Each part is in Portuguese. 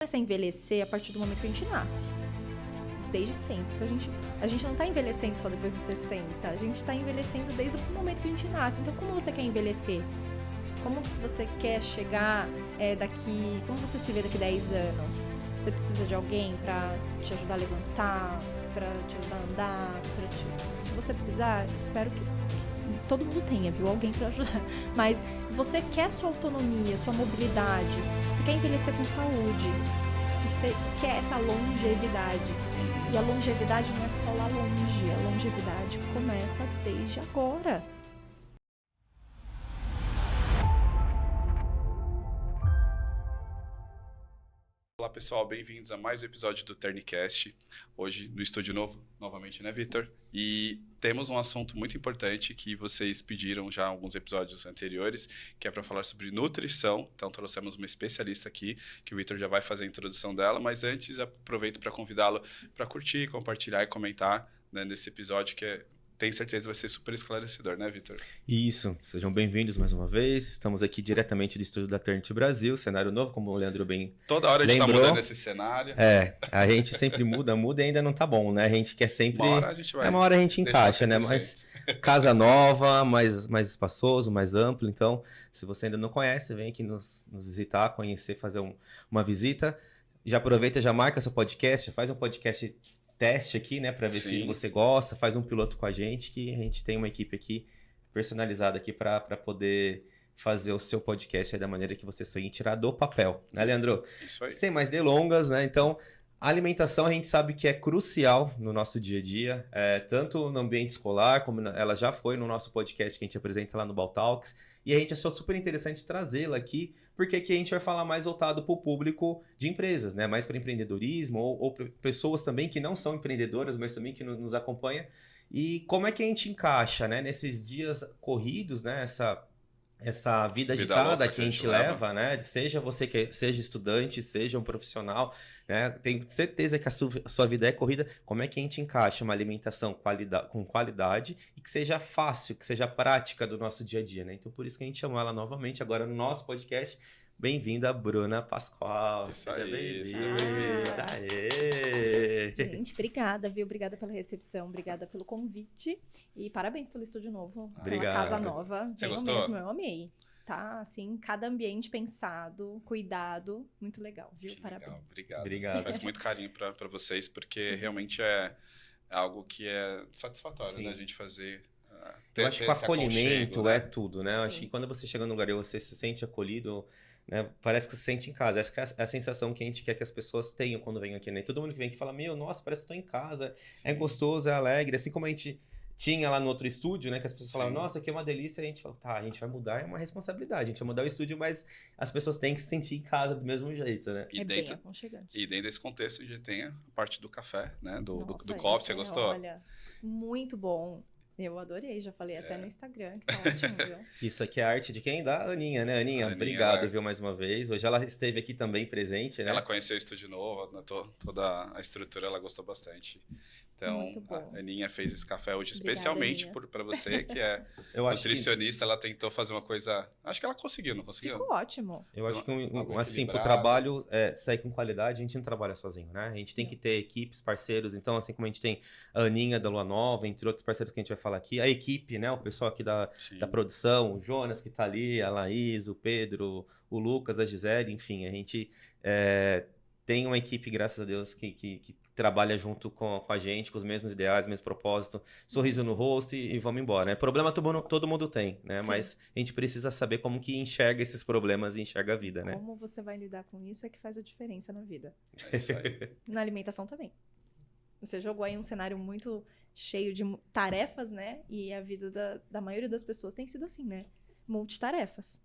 começa a envelhecer a partir do momento que a gente nasce. Desde sempre. Então a gente não tá envelhecendo só depois dos 60. A gente tá envelhecendo desde o momento que a gente nasce. Então como você quer envelhecer? Como você quer chegar daqui... Como você se vê daqui 10 anos? Você precisa de alguém pra te ajudar a levantar, pra te ajudar a andar, Se você precisar, espero que todo mundo tenha, viu? Alguém pra ajudar. Mas você quer sua autonomia, sua mobilidade. Você quer envelhecer com saúde. Você quer essa longevidade. E a longevidade não é só lá longe. A longevidade começa desde agora. Olá pessoal, bem-vindos a mais um episódio do Ternicast. Hoje no estúdio novo, novamente, né, Vitor? E temos um assunto muito importante que vocês pediram já em alguns episódios anteriores, que é para falar sobre nutrição. Então trouxemos uma especialista aqui, que o Vitor já vai fazer a introdução dela, mas antes aproveito para convidá-lo para curtir, compartilhar e comentar, né, nesse episódio que tenho certeza vai ser super esclarecedor, né, Vitor? Isso, sejam bem-vindos mais uma vez. Estamos aqui diretamente do estúdio da Ternit Brasil, cenário novo, como o Leandro bem Toda hora a gente lembrou. está mudando esse cenário. A gente sempre muda e ainda não tá bom, né? A gente quer sempre... Uma hora a gente vai... uma hora a gente encaixa, né? Mas casa nova, mais espaçoso, mais amplo. Então, se você ainda não conhece, vem aqui nos visitar, conhecer, fazer uma visita. Já aproveita, já marca seu podcast, faz um podcast teste aqui, né, para ver se você gosta, faz um piloto com a gente, que a gente tem uma equipe aqui personalizada aqui para poder fazer o seu podcast aí da maneira que você sonha, tirar do papel, né, Leandro? Isso aí. Sem mais delongas, né? Então, a alimentação a gente sabe que é crucial no nosso dia a dia, tanto no ambiente escolar, como ela já foi no nosso podcast que a gente apresenta lá no Baltalks, e a gente achou super interessante trazê-la aqui, porque aqui a gente vai falar mais voltado para o público de empresas, né? Mais para empreendedorismo ou pessoas também que não são empreendedoras, mas também que nos acompanham. E como é que a gente encaixa, né? Nesses dias corridos, né? Essa vida agitada que a gente leva, né? Seja você que seja estudante, seja um profissional, né? Tenho certeza que a sua vida é corrida. Como é que a gente encaixa uma alimentação com qualidade e que seja fácil, que seja prática do nosso dia a dia, né? Então, por isso que a gente chamou ela novamente agora no nosso podcast. Bem-vinda, Bruna Pascoal. Isso aí, seja bem-vinda. Gente, obrigada, viu? Obrigada pela recepção, obrigada pelo convite e parabéns pelo estúdio novo, pela casa nova. Você Venham gostou? Mesmo, eu amei. Tá, assim, cada ambiente pensado, cuidado, muito legal, viu? Que Parabéns. Legal, obrigado. Faz muito carinho para vocês, porque realmente é algo que é satisfatório, né? A gente fazer... Eu acho que o acolhimento é tudo, né? Eu Sim. acho que quando você chega num lugar e você se sente acolhido, né? Parece que se sente em casa. Essa é a sensação que a gente quer que as pessoas tenham quando vêm aqui, né? Todo mundo que vem aqui fala, nossa, parece que estou em casa. Sim. É gostoso, é alegre. Assim como a gente tinha lá no outro estúdio, né? Que as pessoas falavam, nossa, aqui é uma delícia. E a gente fala, tá, a gente vai mudar, é uma responsabilidade. A gente vai mudar o estúdio, mas as pessoas têm que se sentir em casa do mesmo jeito, né? Bem aconchegante. E dentro desse contexto, a gente tem a parte do café, né? Do coffee, você gostou? Olha, muito bom. Eu adorei, já falei até no Instagram, que tá ótimo, viu? Isso aqui é a arte de quem? Da Aninha, né? Aninha, obrigado, viu, mais uma vez. Hoje ela esteve aqui também presente, né? Ela conheceu o estúdio novo, né? Toda a estrutura ela gostou bastante. Então, a Aninha fez esse café hoje especialmente para você, que é nutricionista. Ela tentou fazer uma coisa... Acho que ela conseguiu, não conseguiu? Ficou ótimo. Eu acho que, assim, pro trabalho sair com qualidade, a gente não trabalha sozinho, né? A gente tem que ter equipes, parceiros. Então, assim como a gente tem a Aninha da Lua Nova, entre outros parceiros que a gente vai falar aqui, a equipe, né? O pessoal aqui da produção, o Jonas que tá ali, a Laís, o Pedro, o Lucas, a Gisele, enfim, a gente tem uma equipe, graças a Deus, que trabalha junto com a gente, com os mesmos ideais, mesmo propósito, sorriso no rosto e vamos embora, né? Problema todo mundo tem, né? Sim. Mas a gente precisa saber como que enxerga esses problemas e enxerga a vida, né? Como você vai lidar com isso é que faz a diferença na vida. É isso aí. Na alimentação também. Você jogou aí um cenário muito cheio de tarefas, né? E a vida da maioria das pessoas tem sido assim, né? Multitarefas.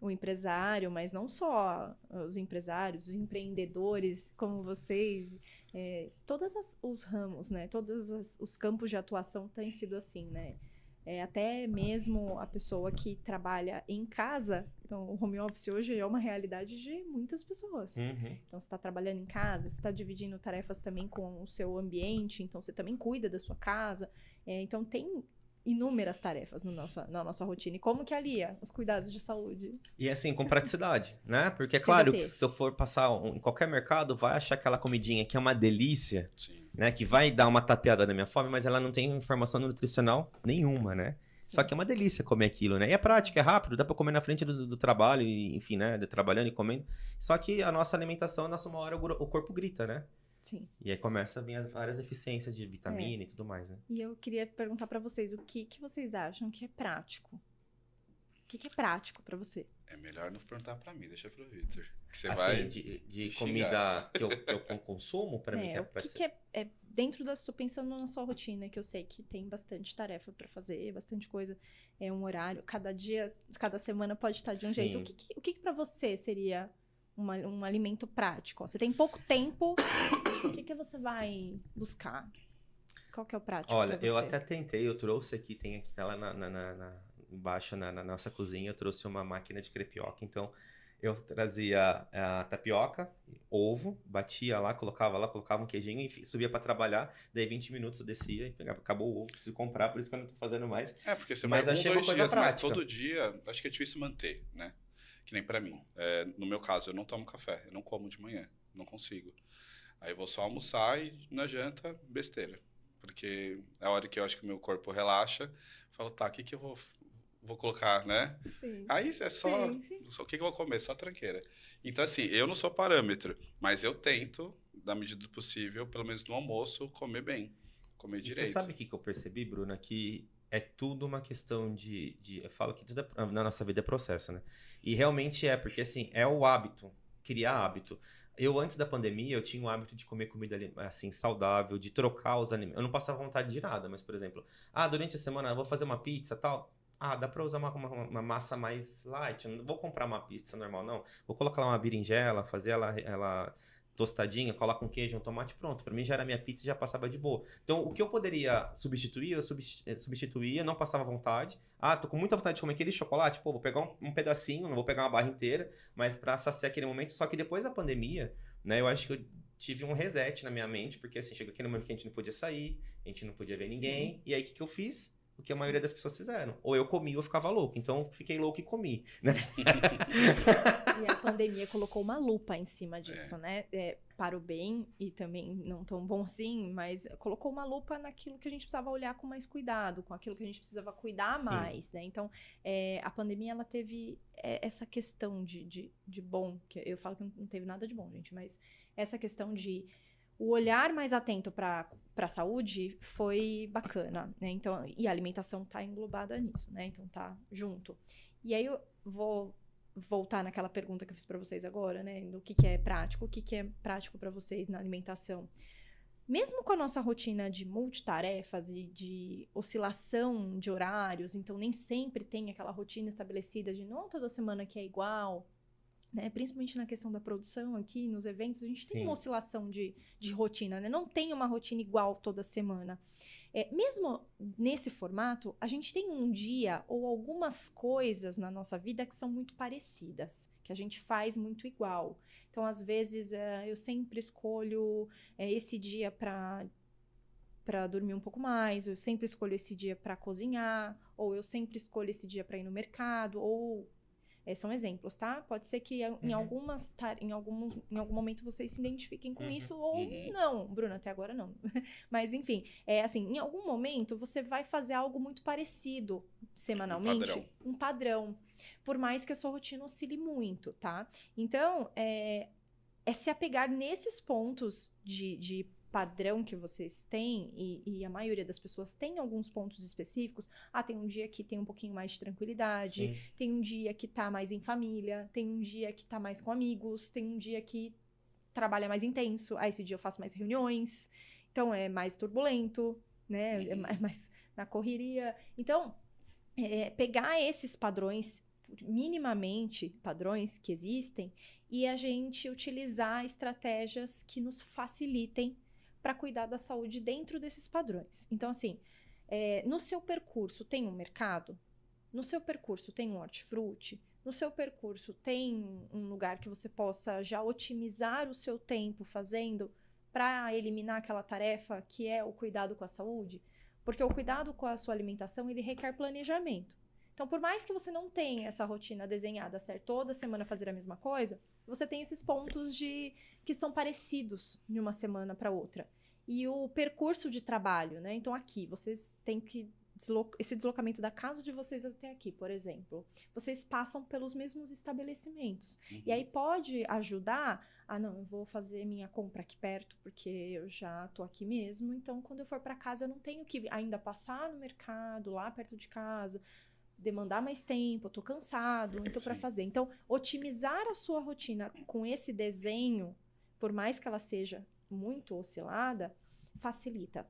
O empresário, mas não só os empresários, os empreendedores como vocês, todos os ramos, né? Todos os campos de atuação têm sido assim, né? Até mesmo a pessoa que trabalha em casa, então o home office hoje é uma realidade de muitas pessoas. Uhum. Então você está trabalhando em casa, você está dividindo tarefas também com o seu ambiente, então você também cuida da sua casa. Então tem inúmeras tarefas na nossa rotina. E como que alia os cuidados de saúde? E assim, com praticidade, né? Porque é Precisa claro ter. que se eu for passar em qualquer mercado, vai achar aquela comidinha que é uma delícia, Sim. né? Que vai dar uma tapeada na minha fome, mas ela não tem informação nutricional nenhuma, né? Só que é uma delícia comer aquilo, né? E é prático, é rápido, dá pra comer na frente do trabalho, e, enfim, né? Trabalhando e comendo. Só que a nossa alimentação, uma hora o corpo grita, né? Sim. E aí começa a vir várias deficiências de vitamina e tudo mais, né? E eu queria perguntar pra vocês, o que vocês acham que é prático? O que é prático pra você? É melhor não perguntar pra mim, deixa pro Victor. Que você Assim, vai de me comida que eu consumo, pra mim, que é O pra que é dentro da sua, pensando na sua rotina, que eu sei que tem bastante tarefa pra fazer, bastante coisa, é um horário, cada dia, cada semana pode estar de um Sim. jeito. O que pra você seria um alimento prático? Ó, você tem pouco tempo, o que você vai buscar? Qual que é o prático Olha, pra você? eu até tentei, eu trouxe aqui, tem aqui tá lá embaixo na nossa cozinha, eu trouxe uma máquina de crepioca, então eu trazia a tapioca, ovo, batia lá, colocava um queijinho e subia pra trabalhar, daí 20 minutos eu descia e pegava, acabou o ovo, preciso comprar, por isso que eu não tô fazendo mais. É, porque você Mas vai achei 2 uma coisa dias, mas prática. todo dia, acho que é difícil manter, né? Que nem pra mim. No meu caso, eu não tomo café, eu não como de manhã, não consigo. Aí eu vou só almoçar e na janta, besteira. Porque é a hora que eu acho que o meu corpo relaxa, eu falo, tá, o que eu vou colocar, né? Sim. Aí é só, Sim. o que eu vou comer? Só tranqueira. Então, assim, eu não sou parâmetro, mas eu tento, na medida do possível, pelo menos no almoço, comer bem, comer E direito. você sabe o que eu percebi, Bruna? Que é tudo uma questão eu falo que tudo na nossa vida é processo, né? E realmente é, porque assim, é o hábito, criar hábito. Eu, antes da pandemia, eu tinha o hábito de comer comida assim, saudável, de trocar os alimentos. Eu não passava vontade de nada, mas, por exemplo, durante a semana eu vou fazer uma pizza e tal. Dá pra usar uma massa mais light. Eu não vou comprar uma pizza normal, não. Vou colocar lá uma berinjela, fazer ela tostadinha, coloca um queijo, um tomate, pronto. Pra mim já era minha pizza e já passava de boa. Então, o que eu poderia substituir, eu substituía, não passava vontade. Tô com muita vontade de comer aquele chocolate, vou pegar um pedacinho, não vou pegar uma barra inteira, mas pra saciar aquele momento. Só que depois da pandemia, né, eu acho que eu tive um reset na minha mente, porque assim, chegou aquele momento que a gente não podia sair, a gente não podia ver ninguém, Sim. e aí o que eu fiz? O que a maioria das pessoas fizeram. Ou eu comi ou eu ficava louco. Então, fiquei louco e comi, né? E a pandemia colocou uma lupa em cima disso, né? Para o bem e também não tão bom assim, mas colocou uma lupa naquilo que a gente precisava olhar com mais cuidado, com aquilo que a gente precisava cuidar Sim. mais, né? Então, a pandemia, ela teve essa questão de bom, que eu falo que não teve nada de bom, gente, mas essa questão de o olhar mais atento para a saúde foi bacana, né? Então, e a alimentação tá englobada nisso, né? Então tá junto. E aí eu vou voltar naquela pergunta que eu fiz para vocês agora, né? Do que é prático, o que é prático para vocês na alimentação. Mesmo com a nossa rotina de multitarefas e de oscilação de horários, então nem sempre tem aquela rotina estabelecida de não toda semana que é igual, né? Principalmente na questão da produção aqui, nos eventos, a gente tem Sim. uma oscilação de rotina, né? Não tem uma rotina igual toda semana. Mesmo nesse formato, a gente tem um dia ou algumas coisas na nossa vida que são muito parecidas, que a gente faz muito igual. Então, às vezes, eu sempre escolho esse dia para dormir um pouco mais, eu sempre escolho esse dia para cozinhar, ou eu sempre escolho esse dia para ir no mercado, ou são exemplos, tá? Pode ser que em algum momento vocês se identifiquem com isso ou não. Bruna, até agora não. Mas enfim, assim, em algum momento você vai fazer algo muito parecido semanalmente. Um padrão. Por mais que a sua rotina oscile muito, tá? Então, é se apegar nesses pontos de padrão que vocês têm, e a maioria das pessoas tem alguns pontos específicos. Tem um dia que tem um pouquinho mais de tranquilidade, Sim. tem um dia que tá mais em família, tem um dia que tá mais com amigos, tem um dia que trabalha mais intenso, esse dia eu faço mais reuniões, então é mais turbulento, né? É mais na correria. Então, pegar esses padrões, minimamente padrões que existem, e a gente utilizar estratégias que nos facilitem para cuidar da saúde dentro desses padrões. Então, assim, no seu percurso tem um mercado? No seu percurso tem um hortifruti? No seu percurso tem um lugar que você possa já otimizar o seu tempo fazendo para eliminar aquela tarefa que é o cuidado com a saúde? Porque o cuidado com a sua alimentação, ele requer planejamento. Então, por mais que você não tenha essa rotina desenhada, certo? Toda semana fazer a mesma coisa, você tem esses pontos que são parecidos de uma semana para outra. E o percurso de trabalho, né? Então, aqui, vocês têm que... Esse deslocamento da casa de vocês até aqui, por exemplo, vocês passam pelos mesmos estabelecimentos. E aí pode ajudar não, eu vou fazer minha compra aqui perto, porque eu já tô aqui mesmo. Então, quando eu for para casa, eu não tenho que ainda passar no mercado, lá perto de casa, demandar mais tempo, eu tô cansado, então para fazer. Então, otimizar a sua rotina com esse desenho, por mais que ela seja muito oscilada, facilita.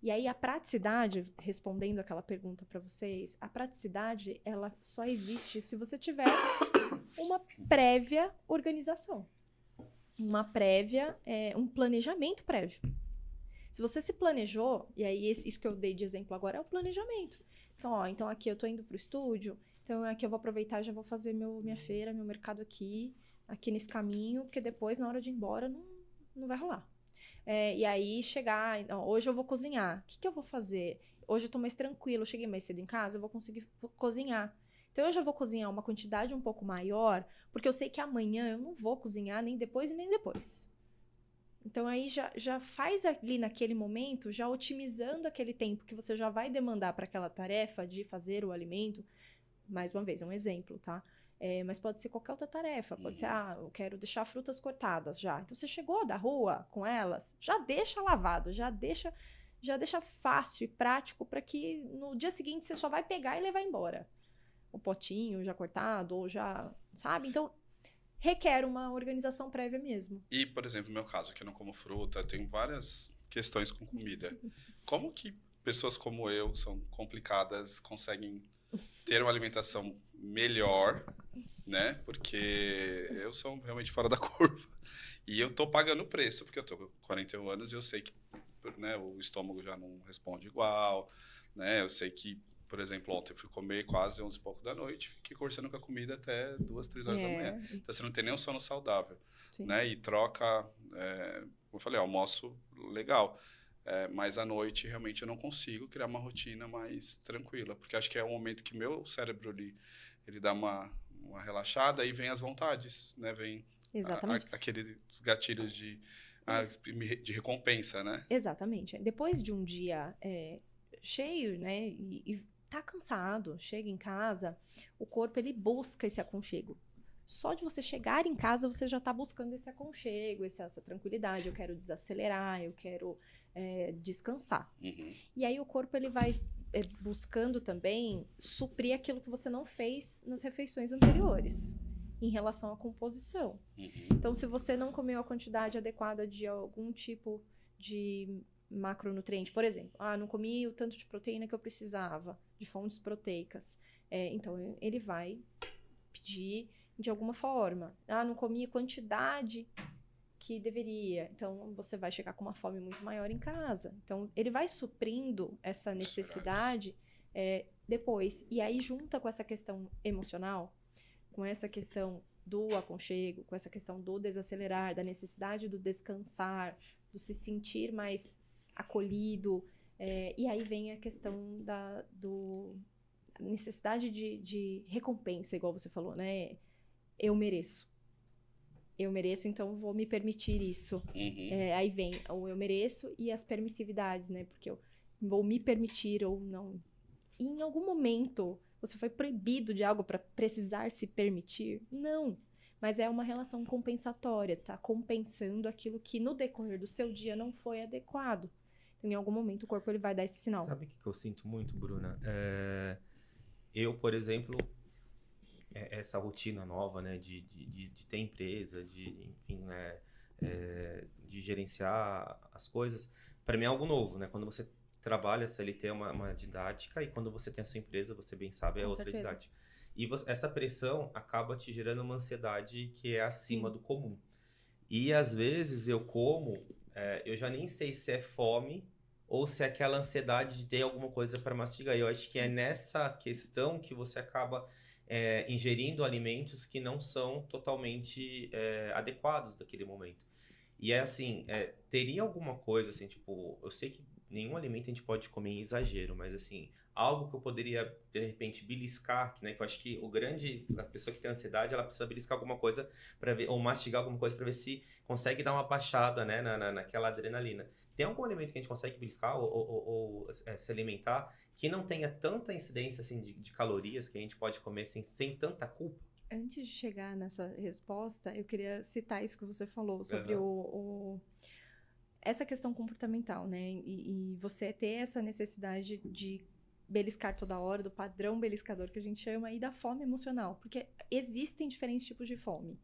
E aí a praticidade, respondendo aquela pergunta para vocês, a praticidade, ela só existe se você tiver uma prévia organização. Um planejamento prévio. Se você se planejou, e aí isso que eu dei de exemplo agora é o planejamento. Então aqui eu tô indo pro estúdio, então aqui eu vou aproveitar e já vou fazer minha feira, meu mercado aqui nesse caminho, porque depois, na hora de ir embora, não vai rolar. E aí chegar, hoje eu vou cozinhar, o que eu vou fazer? Hoje eu tô mais tranquilo, eu cheguei mais cedo em casa, eu vou conseguir cozinhar. Então eu já vou cozinhar uma quantidade um pouco maior, porque eu sei que amanhã eu não vou cozinhar nem depois e nem depois. Então aí já faz ali naquele momento, já otimizando aquele tempo que você já vai demandar para aquela tarefa de fazer o alimento. Mais uma vez, um exemplo, tá? Mas pode ser qualquer outra tarefa. Pode ser, eu quero deixar frutas cortadas já. Então você chegou da rua com elas, já deixa lavado, já deixa fácil e prático para que no dia seguinte você só vai pegar e levar embora. O potinho já cortado, ou já, sabe? Então, requer uma organização prévia mesmo. E, por exemplo, no meu caso, que eu não como fruta, eu tenho várias questões com comida. Sim. Como que pessoas como eu, são complicadas, conseguem ter uma alimentação melhor, né? Porque eu sou realmente fora da curva. E eu tô pagando o preço, porque eu tô com 41 anos e eu sei que, né, o estômago já não responde igual, né? Eu sei que, por exemplo, ontem eu fui comer quase 11 e pouco da noite, fiquei conversando com a comida até 2, 3 horas da manhã. Então você não tem nem um sono saudável, né? E troca, como eu falei, almoço legal. Mas à noite, realmente, eu não consigo criar uma rotina mais tranquila, porque acho que é um momento que meu cérebro ele dá uma relaxada e vem as vontades, né? Vem aqueles gatilhos de recompensa, né? Exatamente. Depois de um dia cheio, né? E tá cansado, chega em casa, o corpo ele busca esse aconchego. Só de você chegar em casa, você já tá buscando esse aconchego, essa tranquilidade. Eu quero desacelerar, eu quero descansar. Uhum. E aí o corpo ele vai buscando também suprir aquilo que você não fez nas refeições anteriores, em relação à composição. Uhum. Então, se você não comeu a quantidade adequada de algum tipo de macronutriente, por exemplo, não comi o tanto de proteína que eu precisava, de fontes proteicas, então ele vai pedir de alguma forma. Não comi a quantidade que deveria. Então, você vai chegar com uma fome muito maior em casa. Então, ele vai suprindo essa necessidade depois. E aí, junta com essa questão emocional, com essa questão do aconchego, com essa questão do desacelerar, da necessidade do descansar, do se sentir mais acolhido. E aí vem a questão da necessidade de recompensa, igual você falou, né? Eu mereço, então vou me permitir isso. Uhum. Aí vem o eu mereço e as permissividades, né? Porque eu vou me permitir ou não. E em algum momento você foi proibido de algo para precisar se permitir? Não. Mas é uma relação compensatória, tá? Compensando aquilo que no decorrer do seu dia não foi adequado. Então, em algum momento o corpo ele vai dar esse sinal. Sabe o que eu sinto muito, Bruna? Eu, por exemplo, essa rotina nova, né, de ter empresa, enfim, né, de gerenciar as coisas, para mim é algo novo, né? Quando você trabalha CLT é uma didática e quando você tem a sua empresa, você bem sabe, é outra didática. E essa pressão acaba te gerando uma ansiedade que é acima do comum. E às vezes eu eu já nem sei se é fome ou se é aquela ansiedade de ter alguma coisa para mastigar. Eu acho que é nessa questão que você acaba ingerindo alimentos que não são totalmente teria alguma coisa assim, tipo, eu sei que nenhum alimento a gente pode comer em exagero, mas assim, algo que eu poderia, de repente, beliscar, né? Que eu acho que a pessoa que tem ansiedade, ela precisa beliscar alguma coisa para ver, ou mastigar alguma coisa para ver se consegue dar uma baixada, né? Naquela adrenalina. Tem algum alimento que a gente consegue beliscar ou se alimentar que não tenha tanta incidência, assim, de calorias que a gente pode comer assim, sem tanta culpa? Antes de chegar nessa resposta, eu queria citar isso que você falou sobre essa questão comportamental, né? E você ter essa necessidade de beliscar toda hora, do padrão beliscador que a gente chama, e da fome emocional. Porque existem diferentes tipos de fome.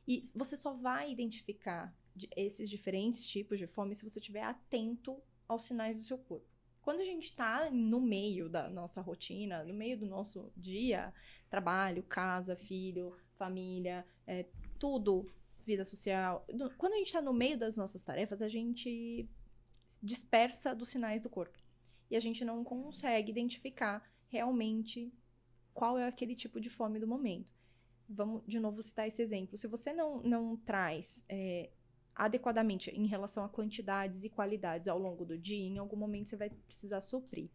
E você só vai identificar esses diferentes tipos de fome se você estiver atento aos sinais do seu corpo. Quando a gente está no meio da nossa rotina, no meio do nosso dia, trabalho, casa, filho, família, tudo, vida social. Quando a gente está no meio das nossas tarefas, a gente dispersa dos sinais do corpo. E a gente não consegue identificar realmente qual é aquele tipo de fome do momento. Vamos, de novo, citar esse exemplo. Se você não traz adequadamente em relação a quantidades e qualidades ao longo do dia, em algum momento você vai precisar suprir.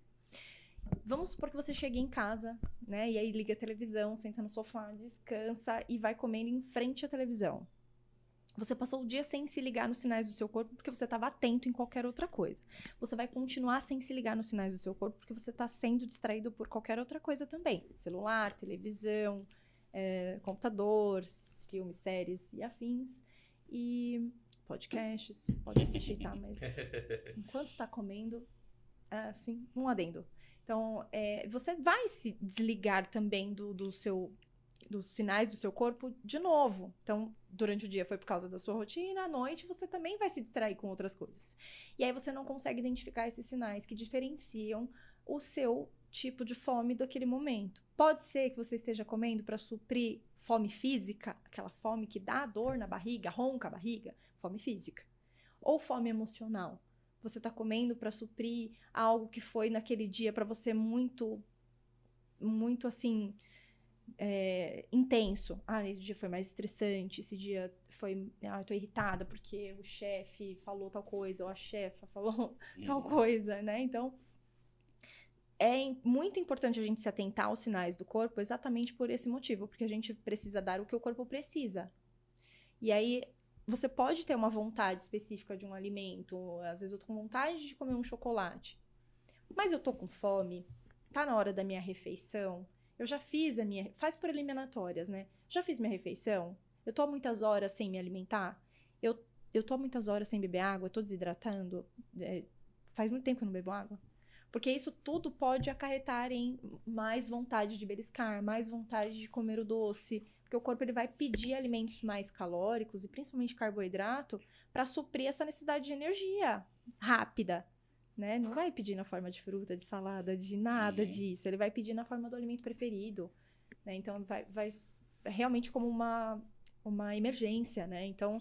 Vamos supor que você chegue em casa, né? E aí liga a televisão, senta no sofá, descansa e vai comendo em frente à televisão. Você passou o dia sem se ligar nos sinais do seu corpo porque você estava atento em qualquer outra coisa. Você vai continuar sem se ligar nos sinais do seu corpo porque você está sendo distraído por qualquer outra coisa também. Celular, televisão, computador, filmes, séries e afins. E podcasts, pode assistir, tá? Mas enquanto está comendo, assim, um adendo. Então, você vai se desligar também dos sinais do seu corpo de novo. Então, durante o dia foi por causa da sua rotina, à noite você também vai se distrair com outras coisas. E aí você não consegue identificar esses sinais que diferenciam o seu tipo de fome daquele momento. Pode ser que você esteja comendo para suprir fome física, aquela fome que dá dor na barriga, ronca a barriga, fome física. Ou fome emocional. Você está comendo para suprir algo que foi naquele dia para você muito, muito assim, intenso. Esse dia foi mais estressante, esse dia foi... eu tô irritada porque o chefe falou tal coisa, ou a chefa falou tal coisa, né? Então, é muito importante a gente se atentar aos sinais do corpo exatamente por esse motivo, porque a gente precisa dar o que o corpo precisa. E aí, você pode ter uma vontade específica de um alimento, às vezes eu tô com vontade de comer um chocolate, mas eu tô com fome, tá na hora da minha refeição, eu já fiz faz por eliminatórias, né? Já fiz minha refeição, eu tô há muitas horas sem me alimentar, eu tô há muitas horas sem beber água, eu tô desidratando, faz muito tempo que eu não bebo água. Porque isso tudo pode acarretar em mais vontade de beliscar, mais vontade de comer o doce. Porque o corpo ele vai pedir alimentos mais calóricos e principalmente carboidrato para suprir essa necessidade de energia rápida, né? Não vai pedir na forma de fruta, de salada, de nada disso. Ele vai pedir na forma do alimento preferido, né? Então vai realmente como uma emergência, né? Então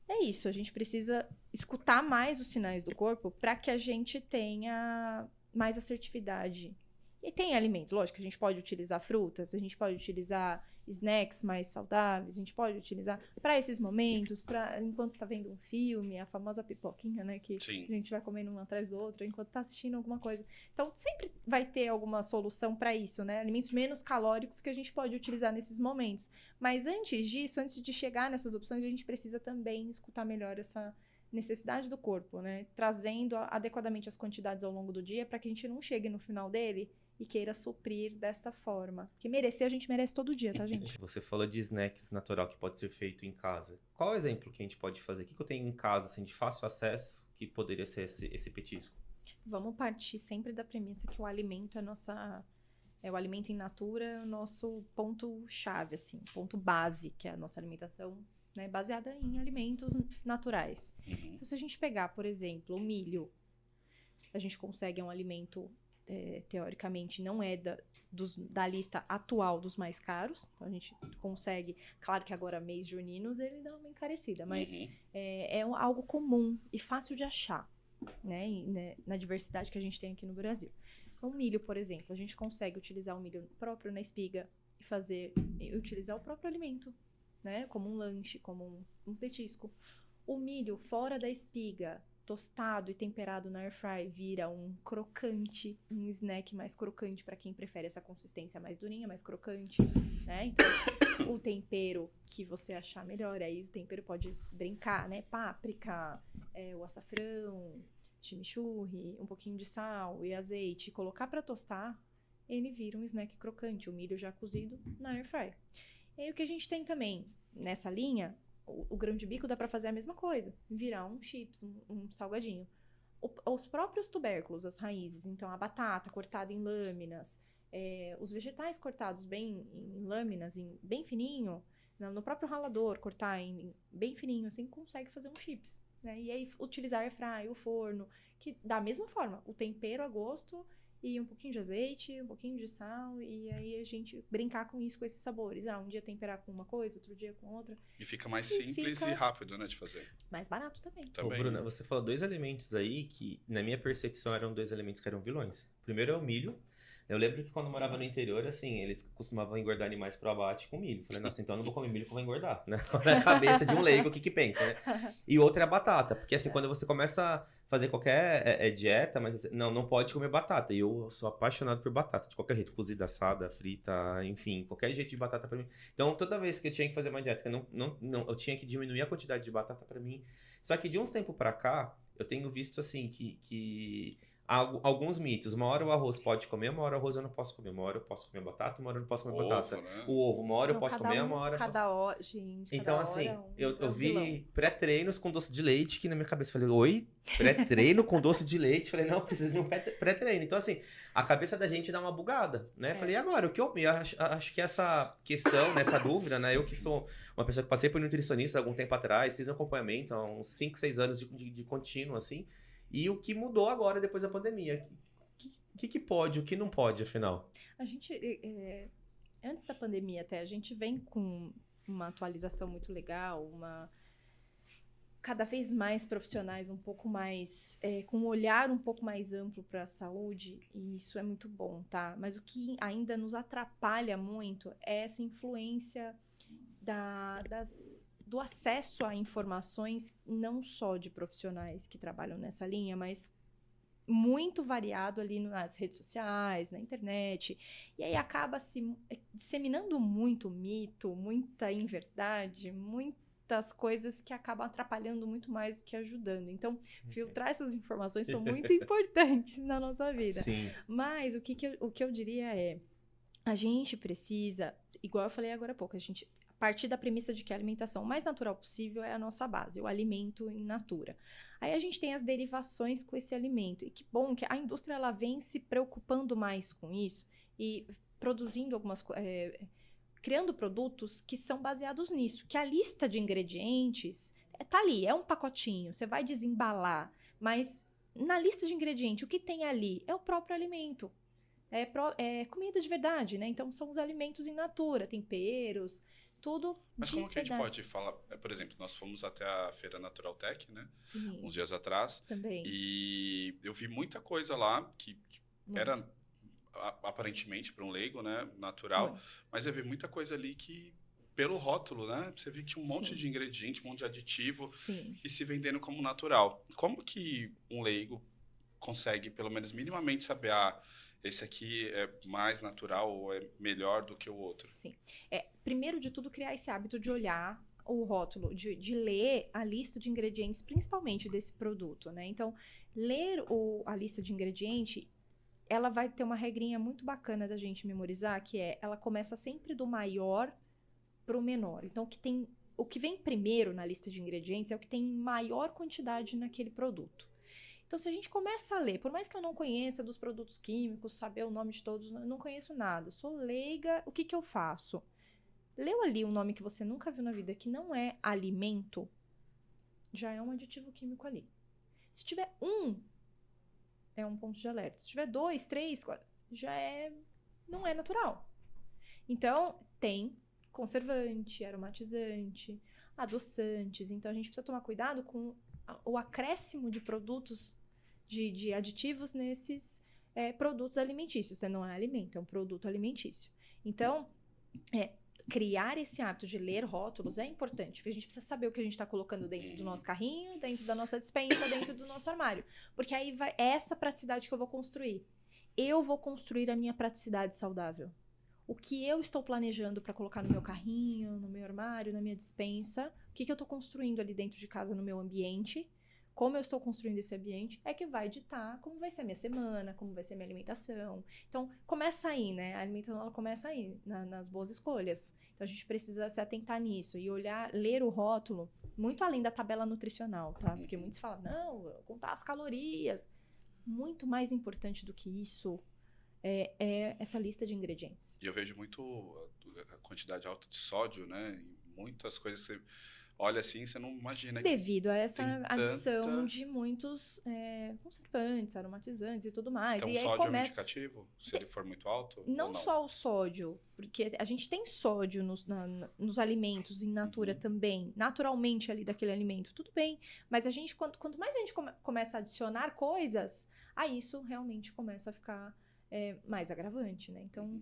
é isso, a gente precisa escutar mais os sinais do corpo para que a gente tenha mais assertividade. E tem alimentos, lógico, a gente pode utilizar frutas, a gente pode utilizar snacks mais saudáveis, a gente pode utilizar para esses momentos, para enquanto tá vendo um filme, a famosa pipoquinha, né, que Sim. a gente vai comendo um atrás do outro, enquanto tá assistindo alguma coisa. Então, sempre vai ter alguma solução para isso, né? Alimentos menos calóricos que a gente pode utilizar nesses momentos. Mas antes disso, antes de chegar nessas opções, a gente precisa também escutar melhor essa necessidade do corpo, né? Trazendo adequadamente as quantidades ao longo do dia para que a gente não chegue no final dele e queira suprir dessa forma. Porque merecer, a gente merece todo dia, tá, gente? Você falou de snacks natural que pode ser feito em casa. Qual é o exemplo que a gente pode fazer? O que eu tenho em casa, assim, de fácil acesso, que poderia ser esse petisco? Vamos partir sempre da premissa que o alimento o alimento in natura é o nosso ponto-chave, assim, ponto base, que é a nossa alimentação, né, baseada em alimentos naturais. Então, se a gente pegar, por exemplo, o milho, a gente consegue um alimento... teoricamente não é da lista atual dos mais caros, então a gente consegue, claro que agora mês juninos ele dá uma encarecida, mas é algo comum e fácil de achar, né, na diversidade que a gente tem aqui no Brasil. Então, o milho, por exemplo, a gente consegue utilizar o milho próprio na espiga e utilizar o próprio alimento, né, como um lanche, como um petisco. O milho fora da espiga, tostado e temperado na air fry vira um crocante, um snack mais crocante para quem prefere essa consistência mais durinha, mais crocante, né? Então, o tempero que você achar melhor, aí o tempero pode brincar, né? Páprica, o açafrão, chimichurri, um pouquinho de sal e azeite, colocar para tostar, ele vira um snack crocante, o milho já cozido na air fry. E aí o que a gente tem também nessa linha, o grão de bico dá para fazer a mesma coisa, virar um chips, um salgadinho. Os próprios tubérculos, as raízes, então a batata cortada em lâminas, os vegetais cortados bem em lâminas, bem fininho, no próprio ralador, cortar bem fininho, assim, consegue fazer um chips. Né? E aí utilizar air fry, o forno, que da mesma forma, o tempero a gosto e um pouquinho de azeite, um pouquinho de sal, e aí a gente brincar com isso, com esses sabores. Um dia temperar com uma coisa, outro dia com outra. E fica mais simples e rápido, né, de fazer. Mais barato também. Ô, Bruna, você falou 2 alimentos aí que, na minha percepção, eram 2 alimentos que eram vilões. Primeiro é o milho. Eu lembro que quando eu morava no interior, assim, eles costumavam engordar animais pro abate com milho. Falei, nossa, então eu não vou comer milho que eu vou engordar, né? Na cabeça de um leigo, o que pensa, né? E outra é a batata, porque assim, quando você começa a fazer qualquer dieta, mas assim, não pode comer batata. E eu sou apaixonado por batata, de qualquer jeito, cozida, assada, frita, enfim, qualquer jeito de batata pra mim. Então, toda vez que eu tinha que fazer uma dieta, eu tinha que diminuir a quantidade de batata pra mim. Só que de uns tempos pra cá, eu tenho visto, assim, que alguns mitos. Uma hora o arroz pode comer, uma hora o arroz eu não posso comer. Uma hora eu posso comer batata, uma hora eu não posso comer batata. Né? O ovo, uma hora eu posso comer, uma hora... Cada hora, gente, então, cada assim, hora eu vi pré-treinos com doce de leite, que na minha cabeça eu falei, oi? Pré-treino com doce de leite? Falei, não, preciso de um pré-treino. Então, assim, a cabeça da gente dá uma bugada, né? Falei, agora, o que eu acho que essa questão, né, essa dúvida, né? Eu que sou uma pessoa que passei por nutricionista há algum tempo atrás, fiz um acompanhamento há uns 5, 6 anos de contínuo, assim, e o que mudou agora, depois da pandemia? O que pode, o que não pode, afinal? A gente, antes da pandemia até, a gente vem com uma atualização muito legal, cada vez mais profissionais um pouco mais, com um olhar um pouco mais amplo para a saúde, e isso é muito bom, tá? Mas o que ainda nos atrapalha muito é essa influência do acesso a informações, não só de profissionais que trabalham nessa linha, mas muito variado ali nas redes sociais, na internet, e aí acaba se disseminando muito mito, muita inverdade, muitas coisas que acabam atrapalhando muito mais do que ajudando. Então, filtrar essas informações são muito importantes na nossa vida. Sim. Mas o que eu diria é, a gente precisa, igual eu falei agora há pouco, partir da premissa de que a alimentação mais natural possível é a nossa base, o alimento in natura. Aí a gente tem as derivações com esse alimento. E que bom que a indústria ela vem se preocupando mais com isso e produzindo criando produtos que são baseados nisso. Que a lista de ingredientes tá ali, é um pacotinho, você vai desembalar. Mas na lista de ingredientes, o que tem ali é o próprio alimento. É comida de verdade, né? Então são os alimentos in natura, temperos, tudo. Mas como que a gente pode falar? Por exemplo, nós fomos até a Feira Natural Tech, né? Sim. Uns dias atrás. Também. E eu vi muita coisa lá que era aparentemente para um leigo, né? Natural. Muito. Mas eu vi muita coisa ali que, pelo rótulo, né? Você vê que tinha um monte de ingrediente, um monte de aditivo. Sim. E se vendendo como natural. Como que um leigo consegue, pelo menos minimamente, saber esse aqui é mais natural ou é melhor do que o outro? Sim. Primeiro de tudo, criar esse hábito de olhar o rótulo, de ler a lista de ingredientes, principalmente desse produto, né? Então, ler a lista de ingredientes, ela vai ter uma regrinha muito bacana da gente memorizar, que ela começa sempre do maior para o menor. Então, o que vem primeiro na lista de ingredientes é o que tem maior quantidade naquele produto. Então, se a gente começa a ler, por mais que eu não conheça dos produtos químicos, saber o nome de todos, eu não conheço nada, sou leiga, o que eu faço? Leu ali um nome que você nunca viu na vida, que não é alimento, já é um aditivo químico ali. Se tiver é um ponto de alerta. Se tiver 2, 3, 4, não é natural. Então, tem conservante, aromatizante, adoçantes. Então, a gente precisa tomar cuidado com o acréscimo de produtos, de aditivos nesses produtos alimentícios. Não é alimento, é um produto alimentício. Então, criar esse hábito de ler rótulos é importante, porque a gente precisa saber o que a gente está colocando dentro do nosso carrinho, dentro da nossa despensa, dentro do nosso armário. Porque aí vai essa praticidade que eu vou construir. Eu vou construir a minha praticidade saudável. O que eu estou planejando para colocar no meu carrinho, no meu armário, na minha despensa, o que eu estou construindo ali dentro de casa, no meu ambiente, como eu estou construindo esse ambiente, é que vai ditar como vai ser a minha semana, como vai ser a minha alimentação. Então, começa aí, né? A alimentação, ela começa aí, nas boas escolhas. Então, a gente precisa se atentar nisso e olhar, ler o rótulo, muito além da tabela nutricional, tá? Porque muitos falam, não, contar as calorias. Muito mais importante do que isso é essa lista de ingredientes. E eu vejo muito a quantidade alta de sódio, né? Em muitas coisas que você olha assim, você não imagina. Devido a essa tem adição tanta- de muitos conservantes, aromatizantes e tudo mais. Então, E o aí sódio é um começa... indicativo, se ele for muito alto? Não ou não? só o sódio, porque a gente tem sódio nos alimentos, in natura também, naturalmente ali daquele alimento, tudo bem. Mas a gente, quanto mais a gente começa a adicionar coisas, aí isso realmente começa a ficar mais agravante, né? Então,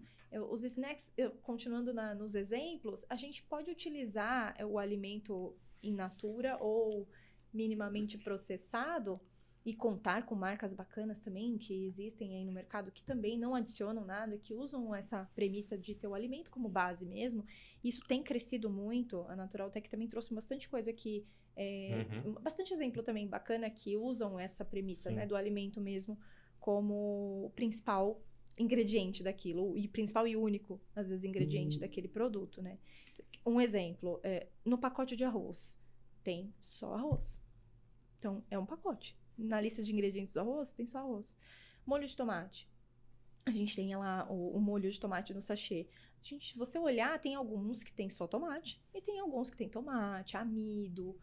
os snacks, continuando nos exemplos, a gente pode utilizar o alimento in natura ou minimamente processado e contar com marcas bacanas também, que existem aí no mercado, que também não adicionam nada, que usam essa premissa de ter o alimento como base mesmo. Isso tem crescido muito. A Naturaltech também trouxe bastante coisa que... bastante exemplo também bacana que usam essa premissa, né, do alimento mesmo como o principal ingrediente daquilo, e principal e único, às vezes, ingrediente daquele produto, né? Um exemplo, no pacote de arroz, tem só arroz. Então, é um pacote. Na lista de ingredientes do arroz, tem só arroz. Molho de tomate. A gente tem lá o molho de tomate no sachê. Se você olhar, tem alguns que tem só tomate, e tem alguns que tem tomate, amido,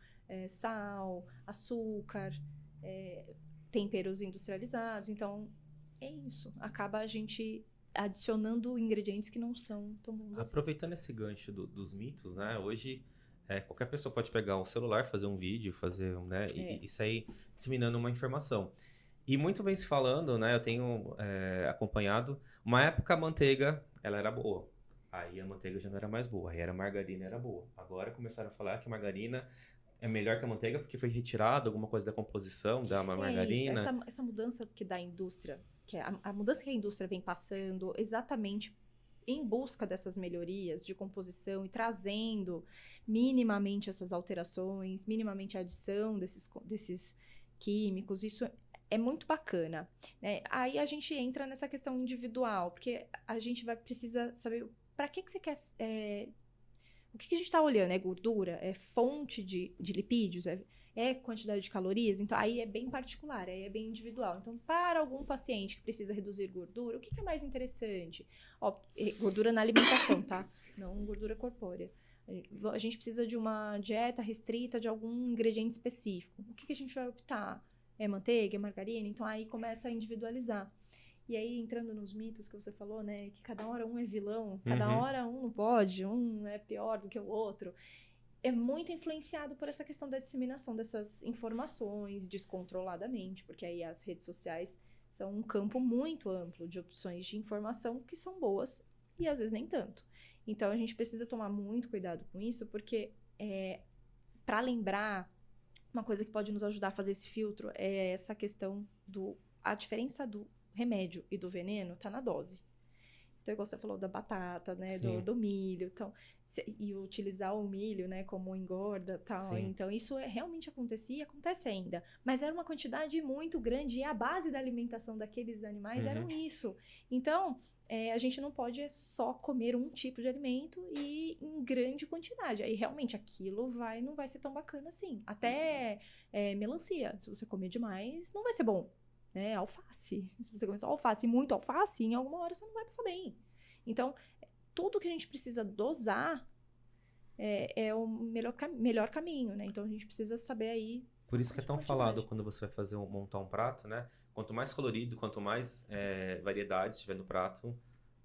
sal, açúcar, temperos industrializados. Então, é isso. Acaba a gente adicionando ingredientes que não são tão bons. Aproveitando esse gancho dos mitos, né? Hoje, qualquer pessoa pode pegar um celular, fazer um vídeo, fazer, né? E sair disseminando uma informação. E muito bem se falando, né? Eu tenho acompanhado. Uma época a manteiga, ela era boa. Aí a manteiga já não era mais boa. Aí a margarina era boa. Agora começaram a falar que a margarina é melhor que a manteiga porque foi retirado alguma coisa da composição da margarina. Isso. Essa mudança que da indústria, que é a mudança que a indústria vem passando exatamente em busca dessas melhorias de composição e trazendo minimamente essas alterações, minimamente a adição desses químicos, isso é muito bacana, né? Aí a gente entra nessa questão individual, porque a gente precisa saber para que você quer... o que a gente está olhando? É gordura? É fonte de lipídios? É quantidade de calorias? Então, aí é bem particular, aí é bem individual. Então, para algum paciente que precisa reduzir gordura, o que é mais interessante? Gordura na alimentação, tá? Não gordura corpórea. A gente precisa de uma dieta restrita de algum ingrediente específico. O que a gente vai optar? É manteiga? É margarina? Então, aí começa a individualizar. E aí, entrando nos mitos que você falou, né? Que cada hora um é vilão, cada hora um não pode, um é pior do que o outro. É muito influenciado por essa questão da disseminação dessas informações descontroladamente, porque aí as redes sociais são um campo muito amplo de opções de informação que são boas e às vezes nem tanto. Então, a gente precisa tomar muito cuidado com isso, porque para lembrar, uma coisa que pode nos ajudar a fazer esse filtro é essa questão a diferença do remédio e do veneno tá na dose. Então, igual você falou da batata, né? Do milho. Então, e utilizar o milho, né? Como engorda e tal. Sim. Então, isso realmente acontecia e acontece ainda. Mas era uma quantidade muito grande e a base da alimentação daqueles animais eram isso. Então, a gente não pode só comer um tipo de alimento e em grande quantidade. Aí, realmente, aquilo não vai ser tão bacana assim. Até melancia. Se você comer demais, não vai ser bom. Alface. Se você começar alface e muito alface, em alguma hora você não vai passar bem. Então, tudo que a gente precisa dosar é o melhor caminho, né? Então, a gente precisa saber aí... Por isso que é tão falado quando você vai montar um prato, né? Quanto mais colorido, quanto mais variedades tiver no prato,